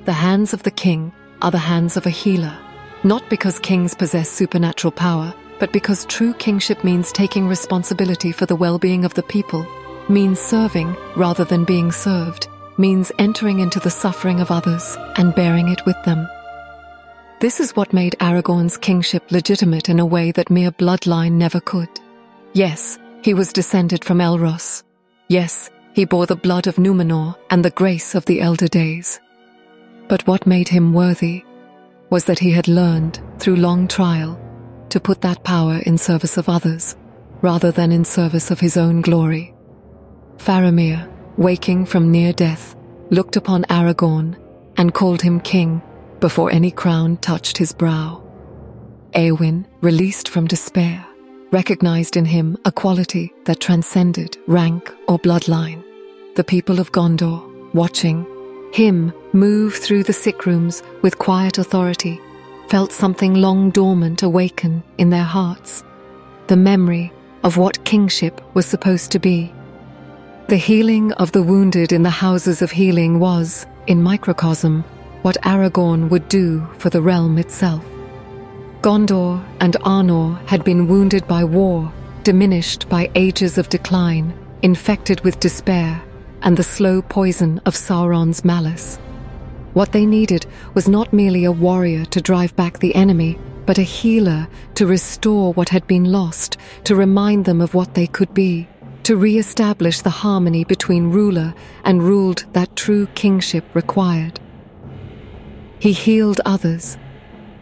The hands of the king are the hands of a healer, not because kings possess supernatural power, but because true kingship means taking responsibility for the well-being of the people, means serving rather than being served, means entering into the suffering of others and bearing it with them. This is what made Aragorn's kingship legitimate in a way that mere bloodline never could. Yes, he was descended from Elros. Yes, he bore the blood of Númenor and the grace of the elder days. But what made him worthy was that he had learned, through long trial, to put that power in service of others, rather than in service of his own glory. Faramir, waking from near death, looked upon Aragorn and called him king before any crown touched his brow. Éowyn, released from despair, recognized in him a quality that transcended rank or bloodline. The people of Gondor, watching him move through the sick rooms with quiet authority, felt something long dormant awaken in their hearts, the memory of what kingship was supposed to be. The healing of the wounded in the houses of healing was, in microcosm, what Aragorn would do for the realm itself. Gondor and Arnor had been wounded by war, diminished by ages of decline, infected with despair, and the slow poison of Sauron's malice. What they needed was not merely a warrior to drive back the enemy, but a healer to restore what had been lost, to remind them of what they could be, to re-establish the harmony between ruler and ruled that true kingship required. He healed others,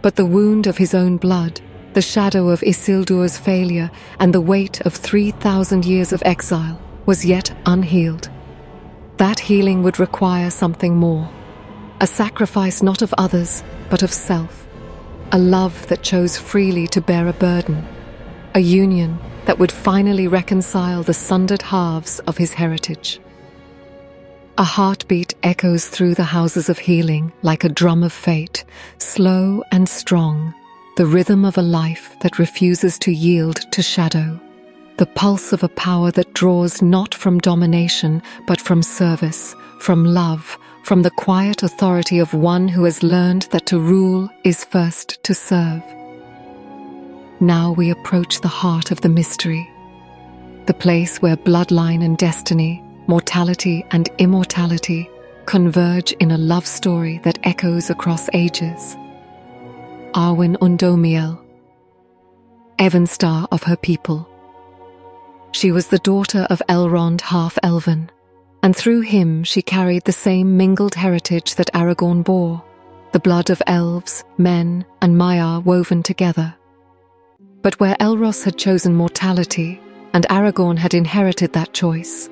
but the wound of his own blood, the shadow of Isildur's failure, and the weight of 3,000 years of exile was yet unhealed. That healing would require something more, a sacrifice not of others, but of self, a love that chose freely to bear a burden, a union that would finally reconcile the sundered halves of his heritage. A heartbeat echoes through the houses of healing like a drum of fate, slow and strong, the rhythm of a life that refuses to yield to shadow, the pulse of a power that draws not from domination but from service, from love, from the quiet authority of one who has learned that to rule is first to serve. Now we approach the heart of the mystery, the place where bloodline and destiny, mortality and immortality converge in a love story that echoes across ages. Arwen Undomiel, Evanstar of her people. She was the daughter of Elrond half-elven, and through him she carried the same mingled heritage that Aragorn bore, the blood of elves, men, and Maiar woven together. But where Elros had chosen mortality, and Aragorn had inherited that choice,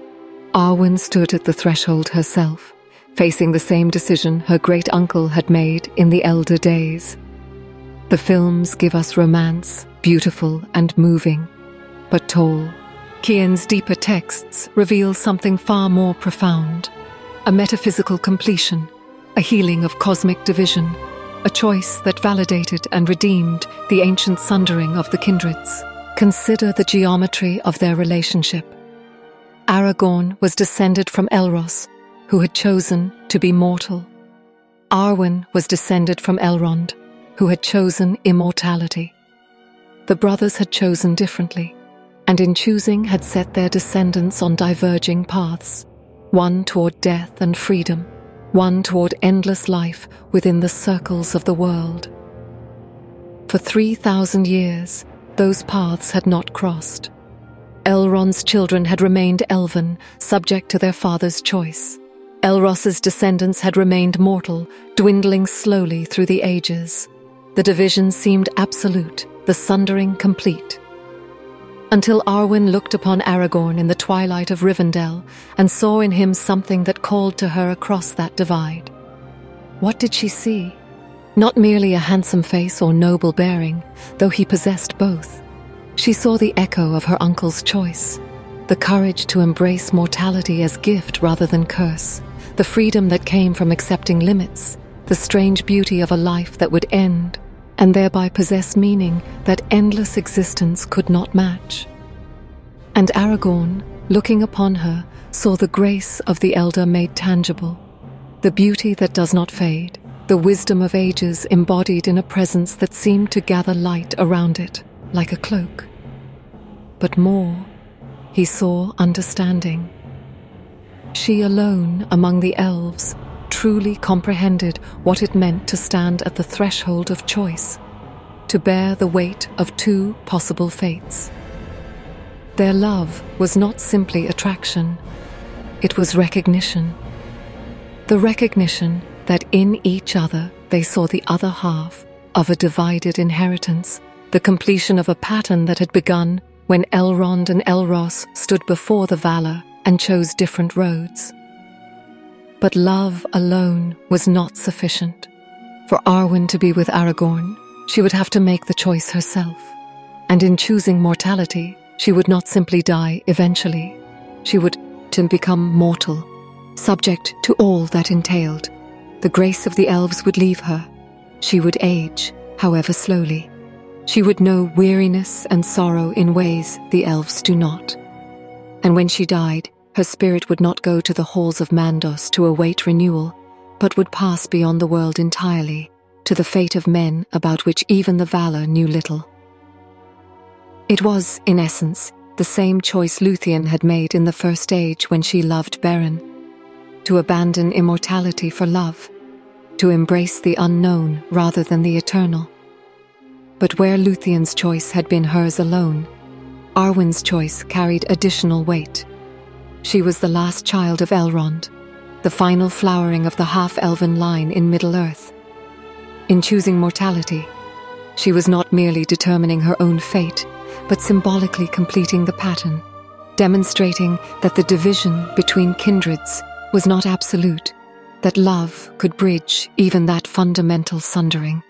Arwen stood at the threshold herself, facing the same decision her great-uncle had made in the elder days. The films give us romance, beautiful and moving, but tall. Cian's deeper texts reveal something far more profound, a metaphysical completion, a healing of cosmic division, a choice that validated and redeemed the ancient sundering of the kindreds. Consider the geometry of their relationship. Aragorn was descended from Elros, who had chosen to be mortal. Arwen was descended from Elrond, who had chosen immortality. The brothers had chosen differently, and in choosing had set their descendants on diverging paths, one toward death and freedom, one toward endless life within the circles of the world. For 3,000 years, those paths had not crossed. Elrond's children had remained elven, subject to their father's choice. Elros's descendants had remained mortal, dwindling slowly through the ages. The division seemed absolute, the sundering complete. Until Arwen looked upon Aragorn in the twilight of Rivendell and saw in him something that called to her across that divide. What did she see? Not merely a handsome face or noble bearing, though he possessed both. She saw the echo of her uncle's choice, the courage to embrace mortality as gift rather than curse, the freedom that came from accepting limits, the strange beauty of a life that would end, and thereby possess meaning that endless existence could not match. And Aragorn, looking upon her, saw the grace of the elder made tangible, the beauty that does not fade, the wisdom of ages embodied in a presence that seemed to gather light around it, like a cloak. But more, he saw understanding. She alone among the elves truly comprehended what it meant to stand at the threshold of choice, to bear the weight of two possible fates. Their love was not simply attraction, it was recognition. The recognition that in each other they saw the other half of a divided inheritance, the completion of a pattern that had begun when Elrond and Elros stood before the Valar and chose different roads. But love alone was not sufficient. For Arwen to be with Aragorn, she would have to make the choice herself. And in choosing mortality, she would not simply die eventually. She would become mortal, subject to all that entailed. The grace of the elves would leave her. She would age, however slowly. She would know weariness and sorrow in ways the elves do not. And when she died, Her spirit would not go to the halls of Mandos to await renewal, but would pass beyond the world entirely, to the fate of men about which even the Valar knew little. It was, in essence, the same choice Luthien had made in the First Age when she loved Beren: to abandon immortality for love, to embrace the unknown rather than the eternal. But where Luthien's choice had been hers alone, Arwen's choice carried additional weight. She was the last child of Elrond, the final flowering of the half-elven line in Middle-earth. In choosing mortality, she was not merely determining her own fate, but symbolically completing the pattern, demonstrating that the division between kindreds was not absolute, that love could bridge even that fundamental sundering.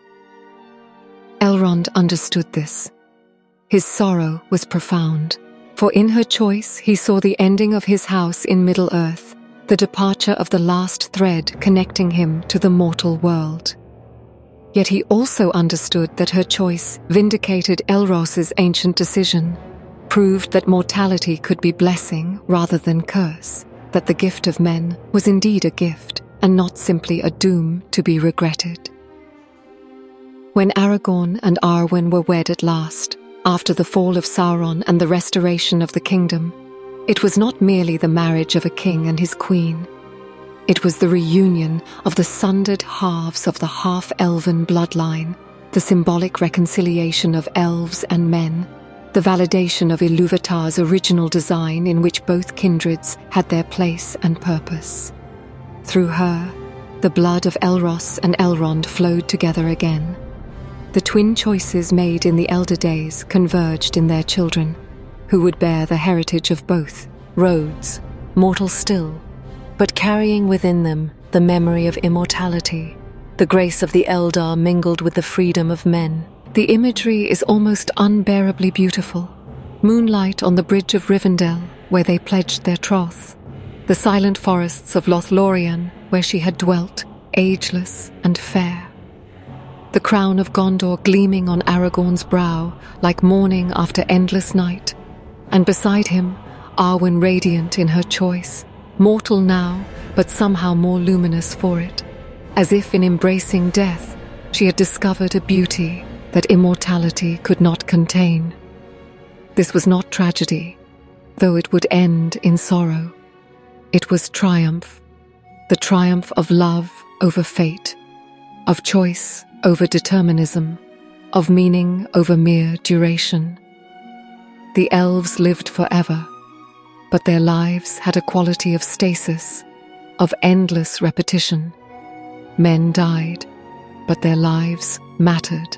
Elrond understood this. His sorrow was profound, for in her choice he saw the ending of his house in Middle-earth, the departure of the last thread connecting him to the mortal world. Yet he also understood that her choice vindicated Elros's ancient decision, proved that mortality could be blessing rather than curse, that the gift of men was indeed a gift and not simply a doom to be regretted. When Aragorn and Arwen were wed at last, after the fall of Sauron and the restoration of the kingdom, it was not merely the marriage of a king and his queen. It was the reunion of the sundered halves of the half-elven bloodline, the symbolic reconciliation of elves and men, the validation of Ilúvatar's original design in which both kindreds had their place and purpose. Through her, the blood of Elros and Elrond flowed together again. The twin choices made in the elder days converged in their children, who would bear the heritage of both, roads, mortal still, but carrying within them the memory of immortality, the grace of the Eldar mingled with the freedom of men. The imagery is almost unbearably beautiful. Moonlight on the bridge of Rivendell, where they pledged their troth. The silent forests of Lothlorien, where she had dwelt, ageless and fair. The crown of Gondor gleaming on Aragorn's brow like morning after endless night, and beside him, Arwen radiant in her choice, mortal now, but somehow more luminous for it, as if in embracing death, she had discovered a beauty that immortality could not contain. This was not tragedy, though it would end in sorrow. It was triumph, the triumph of love over fate, of choice over determinism, of meaning over mere duration. The elves lived forever, but their lives had a quality of stasis, of endless repetition. Men died, but their lives mattered,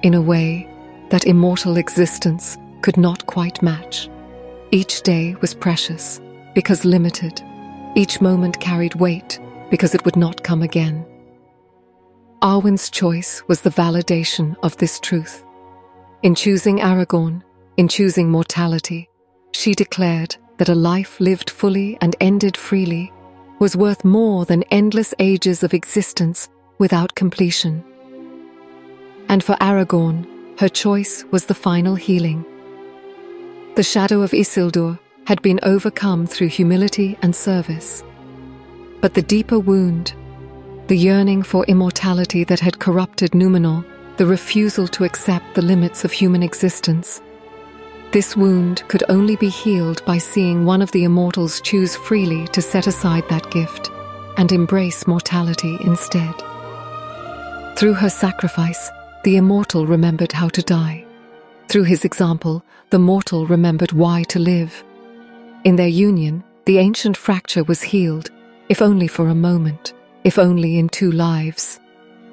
in a way that immortal existence could not quite match. Each day was precious, because limited. Each moment carried weight, because it would not come again. Arwen's choice was the validation of this truth. In choosing Aragorn, in choosing mortality, she declared that a life lived fully and ended freely was worth more than endless ages of existence without completion. And for Aragorn, her choice was the final healing. The shadow of Isildur had been overcome through humility and service. But the deeper wound, the yearning for immortality that had corrupted Númenor, the refusal to accept the limits of human existence, this wound could only be healed by seeing one of the immortals choose freely to set aside that gift and embrace mortality instead. Through her sacrifice, the immortal remembered how to die. Through his example, the mortal remembered why to live. In their union, the ancient fracture was healed, if only for a moment, if only in 2 lives.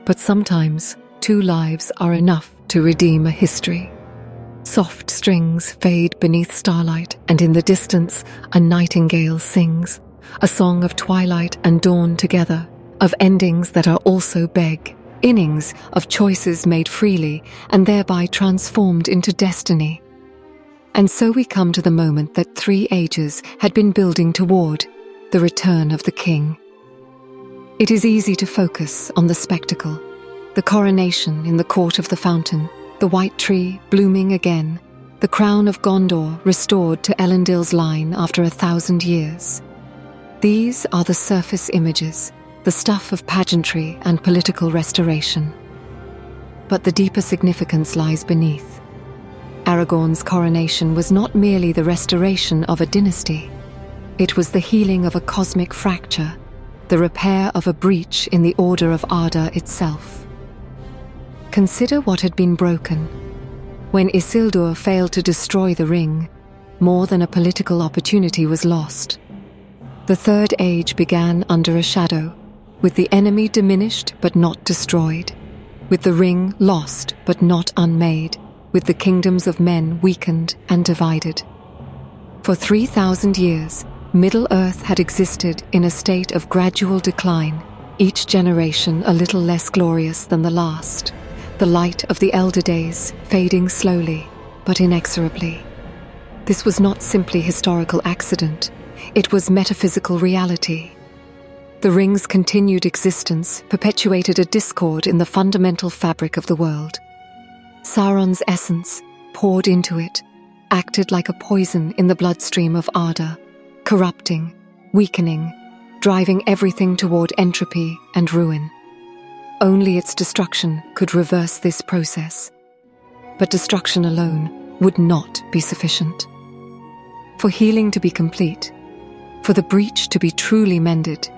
But sometimes, 2 lives are enough to redeem a history. Soft strings fade beneath starlight, and in the distance, a nightingale sings, a song of twilight and dawn together, of endings that are also beg, innings of choices made freely and thereby transformed into destiny. And so we come to the moment that 3 ages had been building toward, the return of the king. It is easy to focus on the spectacle, the coronation in the court of the fountain, the white tree blooming again, the crown of Gondor restored to Elendil's line after 1,000 years. These are the surface images, the stuff of pageantry and political restoration. But the deeper significance lies beneath. Aragorn's coronation was not merely the restoration of a dynasty. It was the healing of a cosmic fracture, the repair of a breach in the Order of Arda itself. Consider what had been broken. When Isildur failed to destroy the ring, more than a political opportunity was lost. The Third Age began under a shadow, with the enemy diminished but not destroyed, with the ring lost but not unmade, with the kingdoms of men weakened and divided. For 3,000 years, Middle-earth had existed in a state of gradual decline, each generation a little less glorious than the last, the light of the elder days fading slowly but inexorably. This was not simply historical accident, it was metaphysical reality. The ring's continued existence perpetuated a discord in the fundamental fabric of the world. Sauron's essence, poured into it, acted like a poison in the bloodstream of Arda, corrupting, weakening, driving everything toward entropy and ruin. Only its destruction could reverse this process. But destruction alone would not be sufficient. For healing to be complete, for the breach to be truly mended,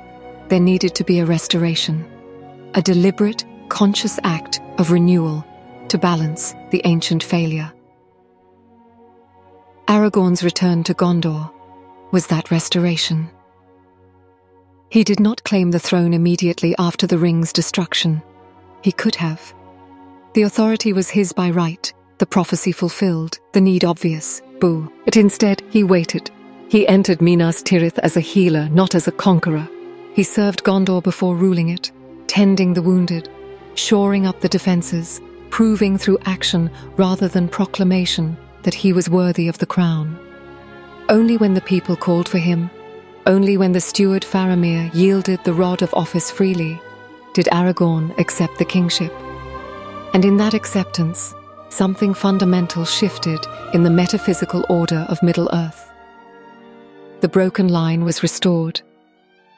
there needed to be a restoration, a deliberate, conscious act of renewal to balance the ancient failure. Aragorn's return to Gondor was that restoration. He did not claim the throne immediately after the ring's destruction. He could have. The authority was his by right, the prophecy fulfilled, the need obvious, but instead he waited. He entered Minas Tirith as a healer, not as a conqueror. He served Gondor before ruling it, tending the wounded, shoring up the defenses, proving through action rather than proclamation that he was worthy of the crown. Only when the people called for him, only when the steward Faramir yielded the rod of office freely, did Aragorn accept the kingship. And in that acceptance, something fundamental shifted in the metaphysical order of Middle-earth. The broken line was restored.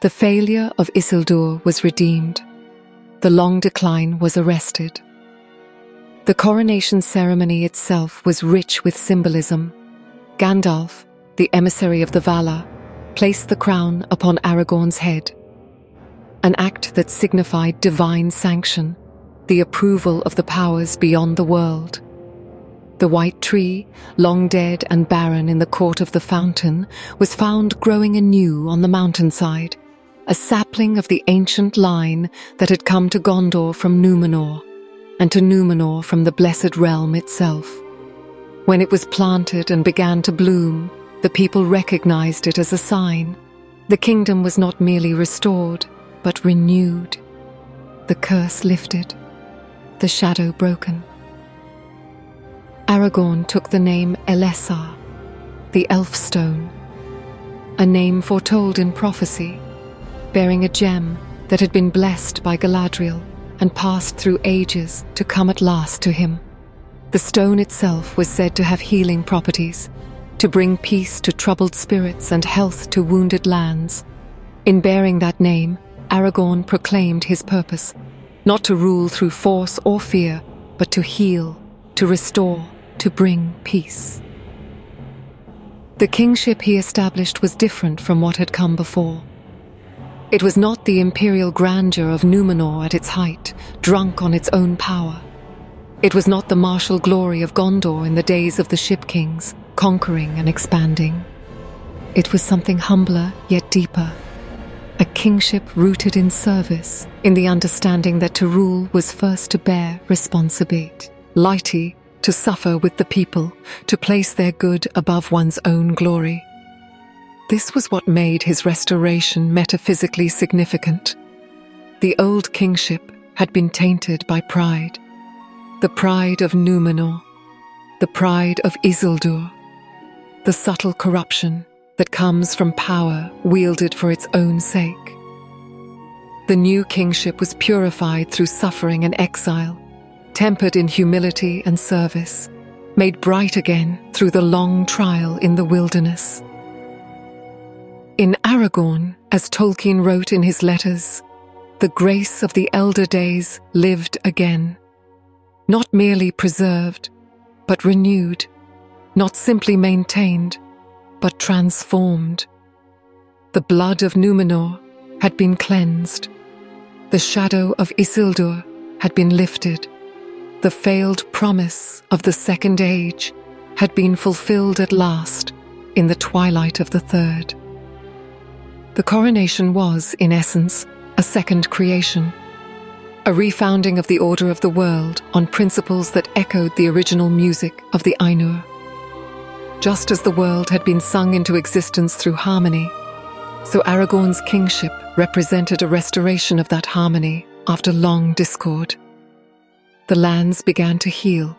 The failure of Isildur was redeemed. The long decline was arrested. The coronation ceremony itself was rich with symbolism. Gandalf, the emissary of the Valar, placed the crown upon Aragorn's head. An act that signified divine sanction, the approval of the powers beyond the world. The white tree, long dead and barren in the court of the fountain, was found growing anew on the mountainside, a sapling of the ancient line that had come to Gondor from Númenor, and to Númenor from the Blessed Realm itself. When it was planted and began to bloom, the people recognized it as a sign. The kingdom was not merely restored, but renewed. The curse lifted, the shadow broken. Aragorn took the name Elessar, the Elf Stone, a name foretold in prophecy, bearing a gem that had been blessed by Galadriel and passed through ages to come at last to him. The stone itself was said to have healing properties, to bring peace to troubled spirits and health to wounded lands. In bearing that name, Aragorn proclaimed his purpose, not to rule through force or fear, but to heal, to restore, to bring peace. The kingship he established was different from what had come before. It was not the imperial grandeur of Númenor at its height, drunk on its own power. It was not the martial glory of Gondor in the days of the Ship Kings, conquering and expanding. It was something humbler yet deeper, a kingship rooted in service, in the understanding that to rule was first to bear responsibility, to suffer with the people, to place their good above one's own glory. This was what made his restoration metaphysically significant. The old kingship had been tainted by pride. The pride of Númenor, the pride of Isildur, the subtle corruption that comes from power wielded for its own sake. The new kingship was purified through suffering and exile, tempered in humility and service, made bright again through the long trial in the wilderness. In Aragorn, as Tolkien wrote in his letters, the grace of the elder days lived again, not merely preserved, but renewed, not simply maintained, but transformed. The blood of Númenor had been cleansed. The shadow of Isildur had been lifted. The failed promise of the Second Age had been fulfilled at last in the twilight of the Third. The coronation was, in essence, a second creation, a refounding of the order of the world on principles that echoed the original music of the Ainur. Just as the world had been sung into existence through harmony, so Aragorn's kingship represented a restoration of that harmony after long discord. The lands began to heal.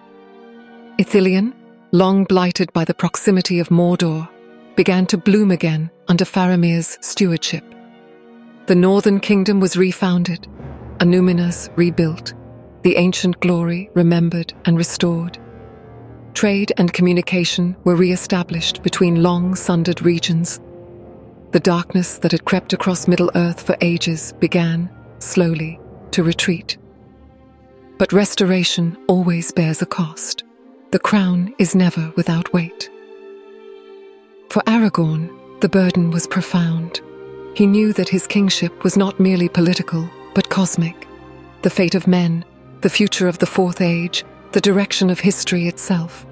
Ithilien, long blighted by the proximity of Mordor, began to bloom again under Faramir's stewardship. The northern kingdom was refounded, Númenor rebuilt, the ancient glory remembered and restored. Trade and communication were re-established between long-sundered regions. The darkness that had crept across Middle-earth for ages began, slowly, to retreat. But restoration always bears a cost. The crown is never without weight. For Aragorn, the burden was profound. He knew that his kingship was not merely political, but cosmic. The fate of men, the future of the Fourth Age, the direction of history itself,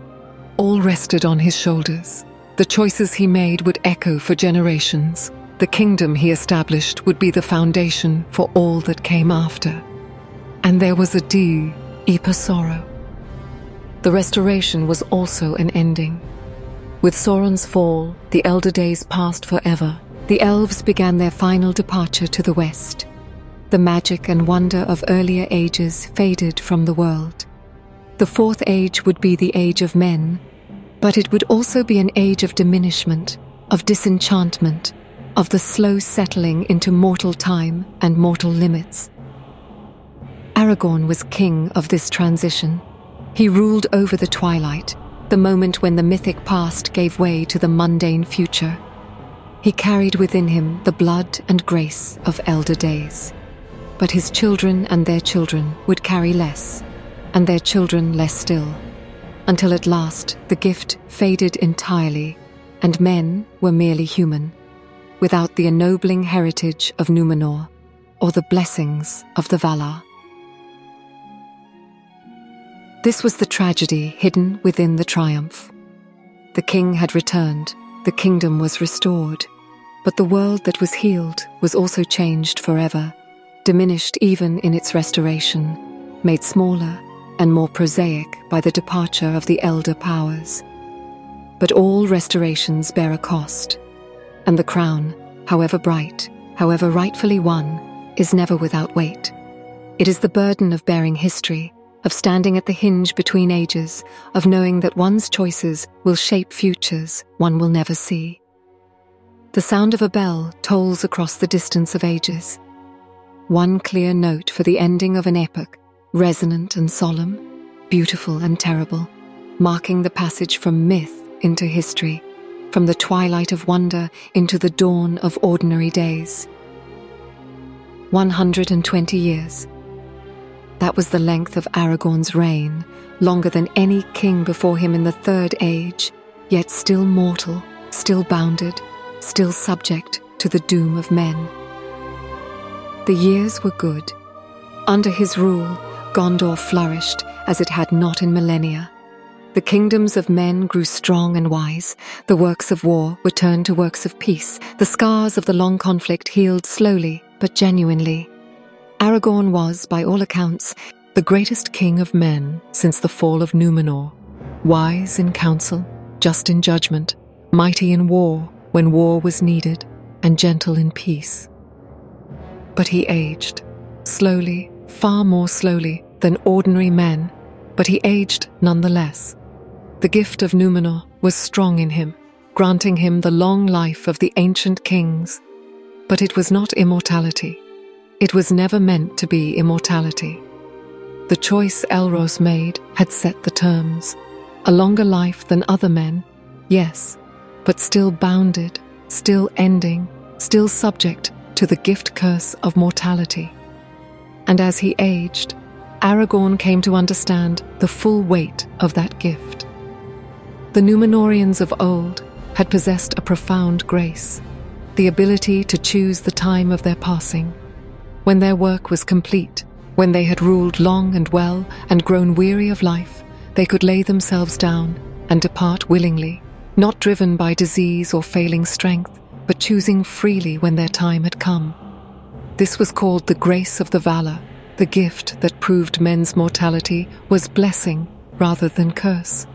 all rested on his shoulders. The choices he made would echo for generations. The kingdom he established would be the foundation for all that came after. And there was a deeper sorrow. The restoration was also an ending. With Sauron's fall, the elder days passed forever. The elves began their final departure to the west. The magic and wonder of earlier ages faded from the world. The Fourth Age would be the age of men, but it would also be an age of diminishment, of disenchantment, of the slow settling into mortal time and mortal limits. Aragorn was king of this transition. He ruled over the twilight, the moment when the mythic past gave way to the mundane future. He carried within him the blood and grace of elder days. But his children and their children would carry less, and their children less still, until at last the gift faded entirely, and men were merely human, without the ennobling heritage of Númenor or the blessings of the Valar. This was the tragedy hidden within the triumph. The king had returned, the kingdom was restored, but the world that was healed was also changed forever, diminished even in its restoration, made smaller and more prosaic by the departure of the elder powers. But all restorations bear a cost, and the crown, however bright, however rightfully won, is never without weight. It is the burden of bearing history, of standing at the hinge between ages, of knowing that one's choices will shape futures one will never see. The sound of a bell tolls across the distance of ages. One clear note for the ending of an epoch, resonant and solemn, beautiful and terrible, marking the passage from myth into history, from the twilight of wonder into the dawn of ordinary days. 120 years. That was the length of Aragorn's reign, longer than any king before him in the Third Age, yet still mortal, still bounded, still subject to the doom of men. The years were good. Under his rule, Gondor flourished as it had not in millennia. The kingdoms of men grew strong and wise. The works of war were turned to works of peace. The scars of the long conflict healed slowly but genuinely. Aragorn was, by all accounts, the greatest king of men since the fall of Númenor, wise in counsel, just in judgment, mighty in war when war was needed, and gentle in peace. But he aged, slowly, far more slowly than ordinary men, but he aged nonetheless. The gift of Númenor was strong in him, granting him the long life of the ancient kings, but it was not immortality. It was never meant to be immortality. The choice Elros made had set the terms, A longer life than other men, yes, but still bounded, still ending, still subject to the gift curse of mortality. And as he aged, Aragorn came to understand the full weight of that gift. The Númenorians of old had possessed a profound grace, the ability to choose the time of their passing. When their work was complete, when they had ruled long and well and grown weary of life, they could lay themselves down and depart willingly, not driven by disease or failing strength, but choosing freely when their time had come. This was called the grace of the Valar, the gift that proved men's mortality was blessing rather than curse.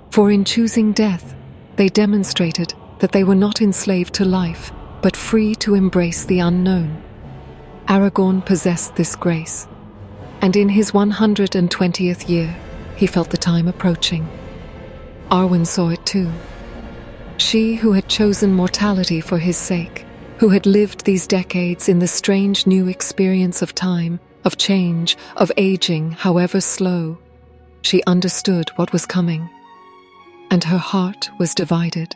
For in choosing death, they demonstrated that they were not enslaved to life, but free to embrace the unknown. Aragorn possessed this grace, and in his 120th year, he felt the time approaching. Arwen saw it too. She who had chosen mortality for his sake, who had lived these decades in the strange new experience of time, of change, of aging, however slow, she understood what was coming, and her heart was divided.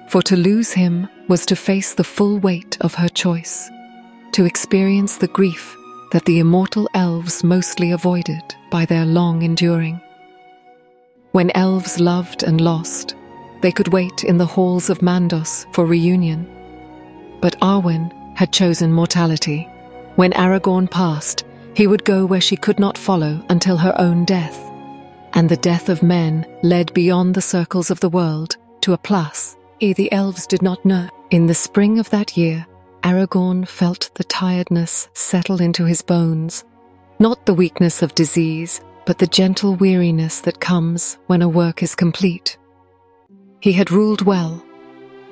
For to lose him was to face the full weight of her choice, to experience the grief that the immortal elves mostly avoided by their long enduring. When elves loved and lost, they could wait in the halls of Mandos for reunion. But Arwen had chosen mortality. When Aragorn passed, he would go where she could not follow until her own death, and the death of men led beyond the circles of the world to a place the elves did not know. In the spring of that year, Aragorn felt the tiredness settle into his bones, not the weakness of disease, but the gentle weariness that comes when a work is complete. He had ruled well.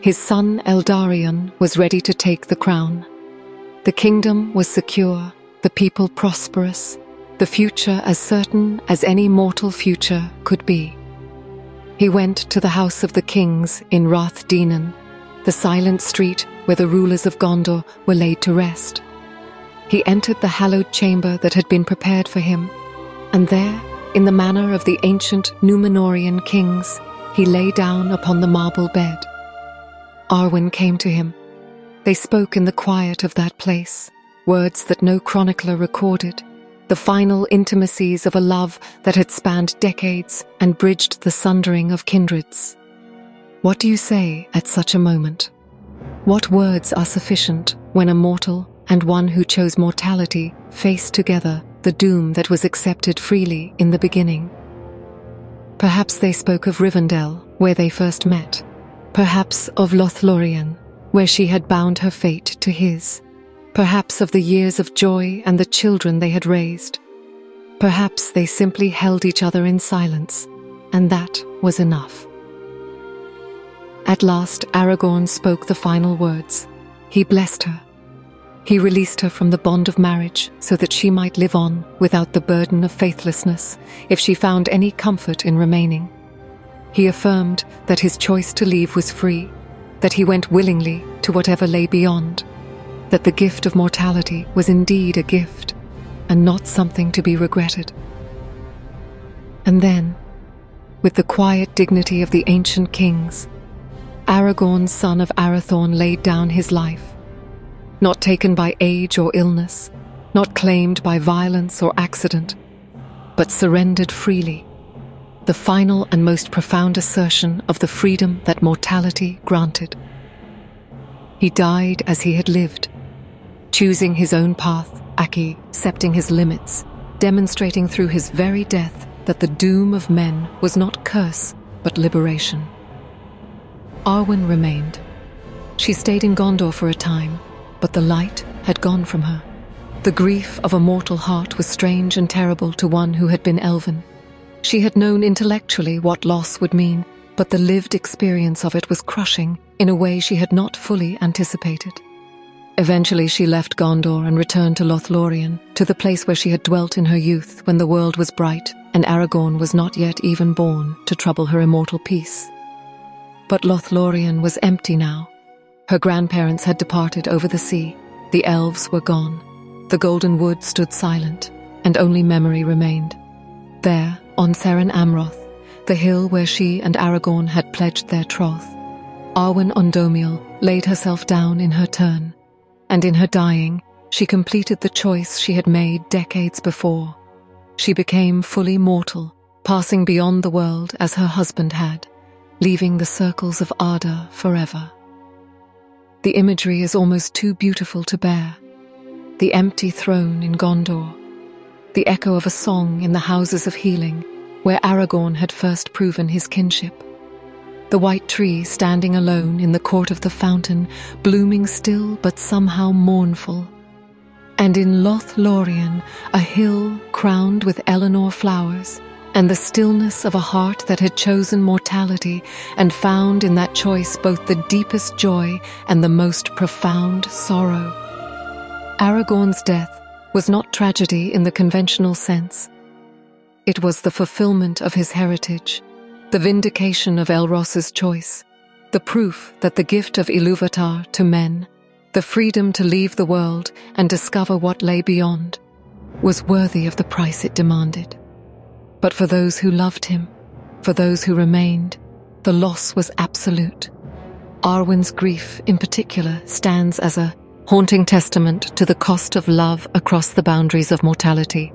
His son Eldarion was ready to take the crown. The kingdom was secure, the people prosperous, the future as certain as any mortal future could be. He went to the House of the Kings in Rath Dinan, the silent street where the rulers of Gondor were laid to rest. He entered the hallowed chamber that had been prepared for him, and there, in the manner of the ancient Númenorian kings, he lay down upon the marble bed. Arwen came to him. They spoke in the quiet of that place, words that no chronicler recorded, the final intimacies of a love that had spanned decades and bridged the sundering of kindreds. What do you say at such a moment? What words are sufficient when a mortal and one who chose mortality face together the doom that was accepted freely in the beginning? Perhaps they spoke of Rivendell, where they first met. Perhaps of Lothlorien, where she had bound her fate to his. Perhaps of the years of joy and the children they had raised. Perhaps they simply held each other in silence, and that was enough. At last, Aragorn spoke the final words. He blessed her. He released her from the bond of marriage so that she might live on without the burden of faithlessness if she found any comfort in remaining. He affirmed that his choice to leave was free, that he went willingly to whatever lay beyond, that the gift of mortality was indeed a gift, and not something to be regretted. And then, with the quiet dignity of the ancient kings, Aragorn, son of Arathorn, laid down his life, not taken by age or illness, not claimed by violence or accident, but surrendered freely, the final and most profound assertion of the freedom that mortality granted. He died as he had lived, choosing his own path, accepting his limits, demonstrating through his very death that the doom of men was not curse, but liberation. Arwen remained. She stayed in Gondor for a time, but the light had gone from her. The grief of a mortal heart was strange and terrible to one who had been elven. She had known intellectually what loss would mean, but the lived experience of it was crushing in a way she had not fully anticipated. Eventually she left Gondor and returned to Lothlorien, to the place where she had dwelt in her youth when the world was bright and Aragorn was not yet even born to trouble her immortal peace. But Lothlorien was empty now. Her grandparents had departed over the sea, the elves were gone, the golden wood stood silent, and only memory remained. There, on Seren Amroth, the hill where she and Aragorn had pledged their troth, Arwen Ondomiel laid herself down in her turn, and in her dying, she completed the choice she had made decades before. She became fully mortal, passing beyond the world as her husband had, leaving the circles of Arda forever. The imagery is almost too beautiful to bear. The empty throne in Gondor, the echo of a song in the houses of healing, where Aragorn had first proven his kinship. The white tree standing alone in the court of the fountain, blooming still but somehow mournful. And in Lothlorien, a hill crowned with Eleanor flowers, and the stillness of a heart that had chosen mortality and found in that choice both the deepest joy and the most profound sorrow. Aragorn's death was not tragedy in the conventional sense. It was the fulfillment of his heritage, the vindication of Elros's choice, the proof that the gift of Ilúvatar to men, the freedom to leave the world and discover what lay beyond, was worthy of the price it demanded. But for those who loved him, for those who remained, the loss was absolute. Arwen's grief, in particular, stands as a haunting testament to the cost of love across the boundaries of mortality.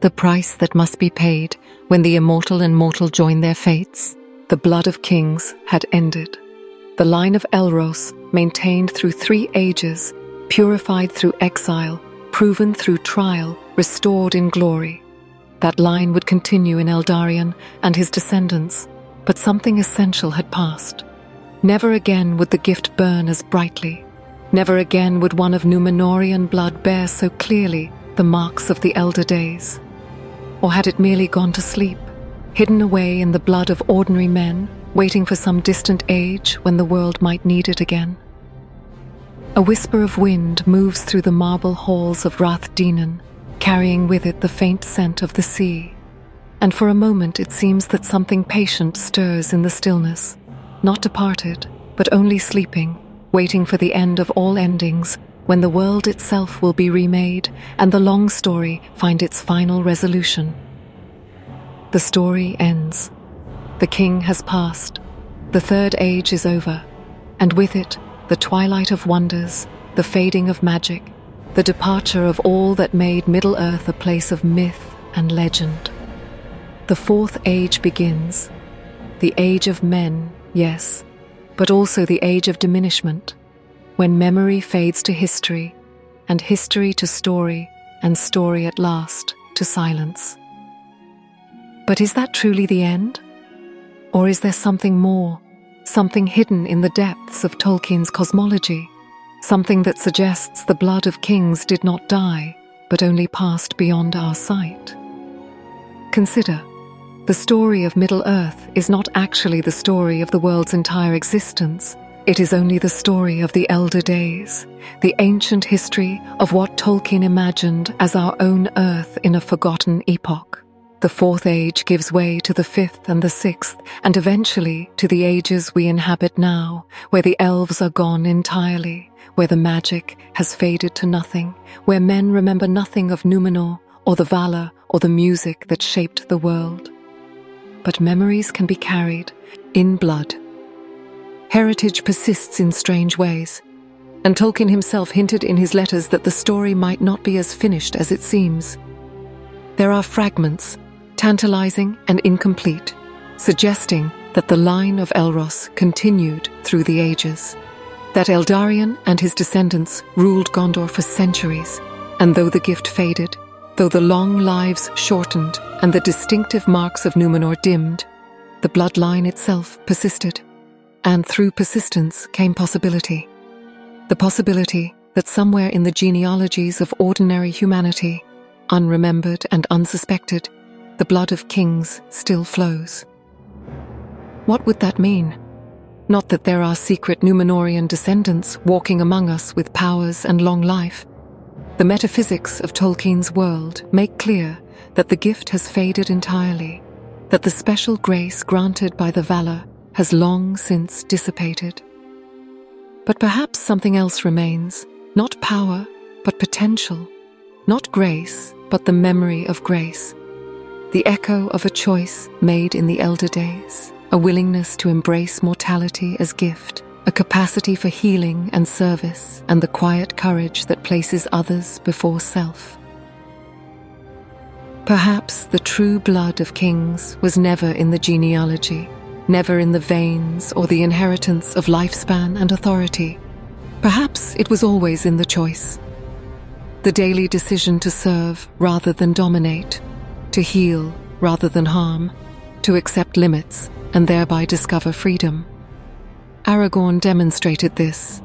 The price that must be paid when the immortal and mortal join their fates. The blood of kings had ended. The line of Elros, maintained through 3 ages, purified through exile, proven through trial, restored in glory. That line would continue in Eldarion and his descendants, but something essential had passed. Never again would the gift burn as brightly. Never again would one of Númenorian blood bear so clearly the marks of the elder days. Or had it merely gone to sleep, hidden away in the blood of ordinary men, waiting for some distant age when the world might need it again? A whisper of wind moves through the marble halls of Rath Dinan, carrying with it the faint scent of the sea. And for a moment it seems that something patient stirs in the stillness, not departed, but only sleeping, waiting for the end of all endings, when the world itself will be remade and the long story find its final resolution. The story ends. The king has passed. The third age is over, and with it, the twilight of wonders, the fading of magic, the departure of all that made Middle-earth a place of myth and legend. The fourth age begins. The age of men, yes, but also the age of diminishment, when memory fades to history, and history to story, and story at last to silence. But is that truly the end? Or is there something more, something hidden in the depths of Tolkien's cosmology, something that suggests the blood of kings did not die, but only passed beyond our sight? Consider, the story of Middle-earth is not actually the story of the world's entire existence. It is only the story of the elder days, the ancient history of what Tolkien imagined as our own Earth in a forgotten epoch. The fourth age gives way to the fifth and the sixth, and eventually to the ages we inhabit now, where the elves are gone entirely, where the magic has faded to nothing, where men remember nothing of Númenor, or the Valar, or the music that shaped the world. But memories can be carried in blood. Heritage persists in strange ways, and Tolkien himself hinted in his letters that the story might not be as finished as it seems. There are fragments, tantalizing and incomplete, suggesting that the line of Elros continued through the ages, that Eldarion and his descendants ruled Gondor for centuries, and though the gift faded, though the long lives shortened and the distinctive marks of Númenor dimmed, the bloodline itself persisted. And through persistence came possibility. The possibility that somewhere in the genealogies of ordinary humanity, unremembered and unsuspected, the blood of kings still flows. What would that mean? Not that there are secret Númenorian descendants walking among us with powers and long life. The metaphysics of Tolkien's world make clear that the gift has faded entirely, that the special grace granted by the Valar has long since dissipated. But perhaps something else remains, not power, but potential, not grace, but the memory of grace. the echo of a choice made in the elder days, a willingness to embrace mortality as gift, a capacity for healing and service, and the quiet courage that places others before self. Perhaps the true blood of kings was never in the genealogy, never in the veins or the inheritance of lifespan and authority. Perhaps it was always in the choice. The daily decision to serve rather than dominate, to heal rather than harm, to accept limits and thereby discover freedom. Aragorn demonstrated this.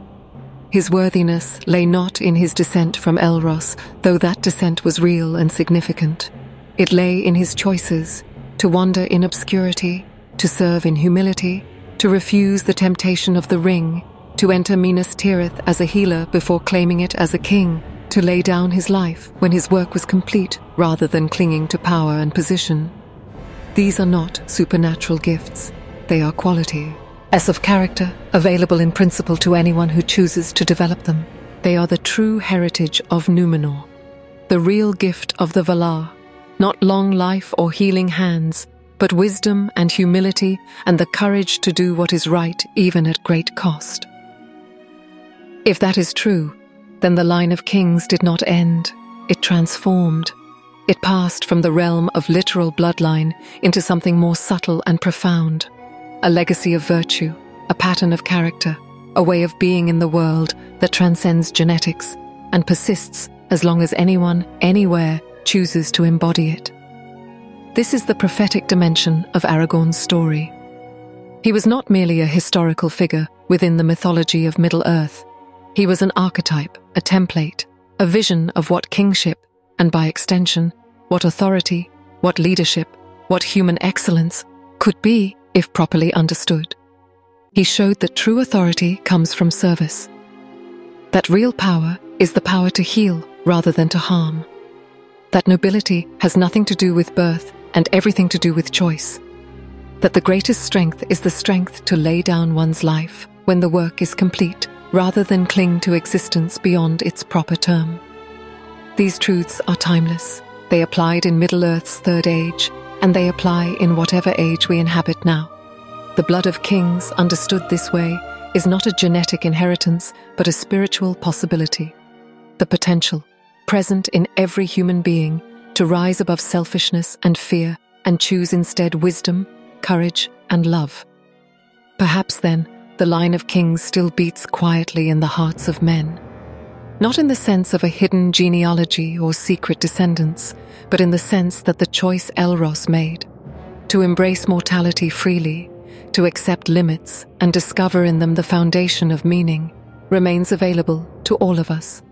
His worthiness lay not in his descent from Elros, though that descent was real and significant. It lay in his choices, to wander in obscurity, to serve in humility, to refuse the temptation of the ring, to enter Minas Tirith as a healer before claiming it as a king, to lay down his life when his work was complete rather than clinging to power and position. These are not supernatural gifts, they are qualities of character, available in principle to anyone who chooses to develop them. They are the true heritage of Númenor, the real gift of the Valar, not long life or healing hands, but wisdom and humility and the courage to do what is right even at great cost. If that is true, then the line of kings did not end, it transformed. It passed from the realm of literal bloodline into something more subtle and profound, a legacy of virtue, a pattern of character, a way of being in the world that transcends genetics and persists as long as anyone, anywhere, chooses to embody it. This is the prophetic dimension of Aragorn's story. He was not merely a historical figure within the mythology of Middle-earth. He was an archetype, a template, a vision of what kingship, and by extension, what authority, what leadership, what human excellence could be if properly understood. He showed that true authority comes from service, that real power is the power to heal rather than to harm, that nobility has nothing to do with birth and everything to do with choice, that the greatest strength is the strength to lay down one's life when the work is complete, rather than cling to existence beyond its proper term. These truths are timeless. They applied in Middle-earth's third age, and they apply in whatever age we inhabit now. The blood of kings, understood this way, is not a genetic inheritance, but a spiritual possibility. The potential, present in every human being, to rise above selfishness and fear and choose instead wisdom, courage, and love. Perhaps then, the line of kings still beats quietly in the hearts of men. Not in the sense of a hidden genealogy or secret descendants, but in the sense that the choice Elros made, to embrace mortality freely, to accept limits and discover in them the foundation of meaning, remains available to all of us.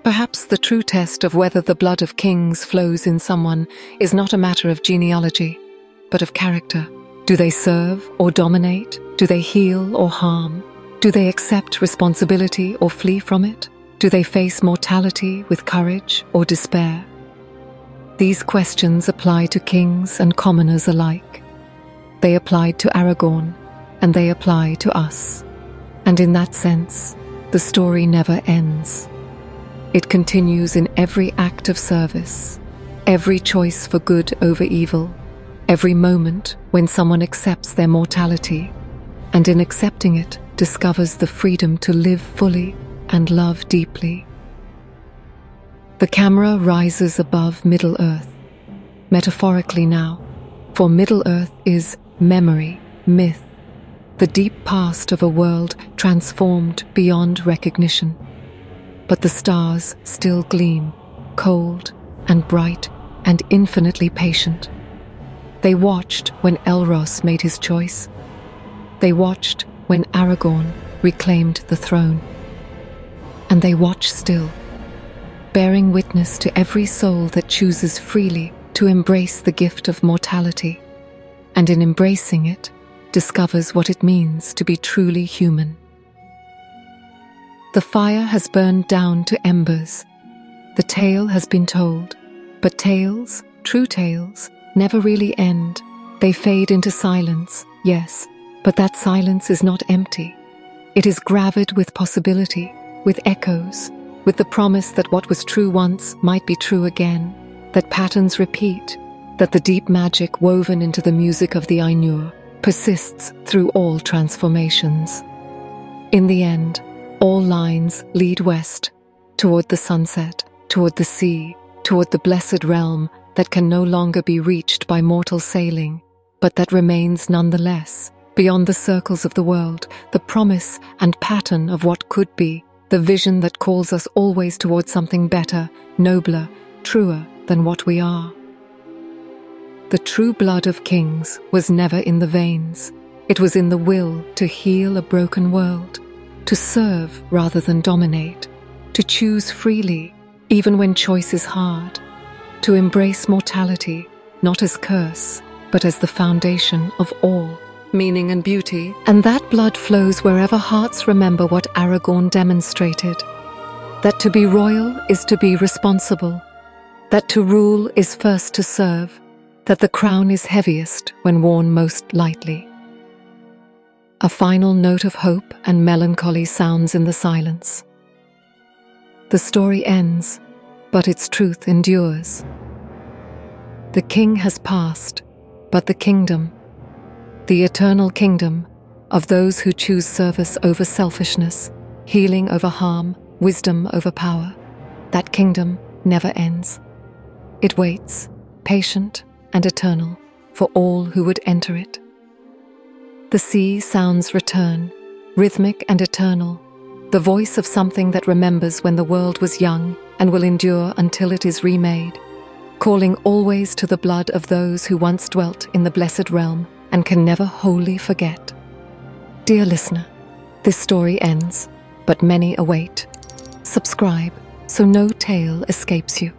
Perhaps the true test of whether the blood of kings flows in someone is not a matter of genealogy, but of character. Do they serve or dominate? Do they heal or harm? Do they accept responsibility or flee from it? Do they face mortality with courage or despair? These questions apply to kings and commoners alike. They applied to Aragorn, and they apply to us. And in that sense, the story never ends. It continues in every act of service, every choice for good over evil, every moment when someone accepts their mortality, and in accepting it, discovers the freedom to live fully and love deeply. The camera rises above Middle-earth, metaphorically now, for Middle-earth is memory, myth, the deep past of a world transformed beyond recognition. But the stars still gleam, cold and bright and infinitely patient. They watched when Elros made his choice. They watched when Aragorn reclaimed the throne. And they watch still, bearing witness to every soul that chooses freely to embrace the gift of mortality, and in embracing it, discovers what it means to be truly human. The fire has burned down to embers. The tale has been told, but tales, true tales, never really end. They fade into silence, yes, but that silence is not empty. It is gravid with possibility, with echoes, with the promise that what was true once might be true again, that patterns repeat, that the deep magic woven into the music of the Ainur persists through all transformations. In the end, all lines lead west, toward the sunset, toward the sea, toward the blessed realm that can no longer be reached by mortal sailing, but that remains nonetheless, beyond the circles of the world, the promise and pattern of what could be, the vision that calls us always toward something better, nobler, truer than what we are. The true blood of kings was never in the veins. It was in the will to heal a broken world, to serve rather than dominate, to choose freely, even when choice is hard, to embrace mortality, not as curse, but as the foundation of all meaning and beauty. And that blood flows wherever hearts remember what Aragorn demonstrated, that to be royal is to be responsible, that to rule is first to serve, that the crown is heaviest when worn most lightly. A final note of hope and melancholy sounds in the silence. The story ends, but its truth endures. The king has passed, but the kingdom, the eternal kingdom of those who choose service over selfishness, healing over harm, wisdom over power, that kingdom never ends. It waits, patient and eternal, for all who would enter it. The sea sounds return, rhythmic and eternal, the voice of something that remembers when the world was young and will endure until it is remade, calling always to the blood of those who once dwelt in the blessed realm and can never wholly forget. Dear listener, this story ends, but many await. Subscribe so no tale escapes you.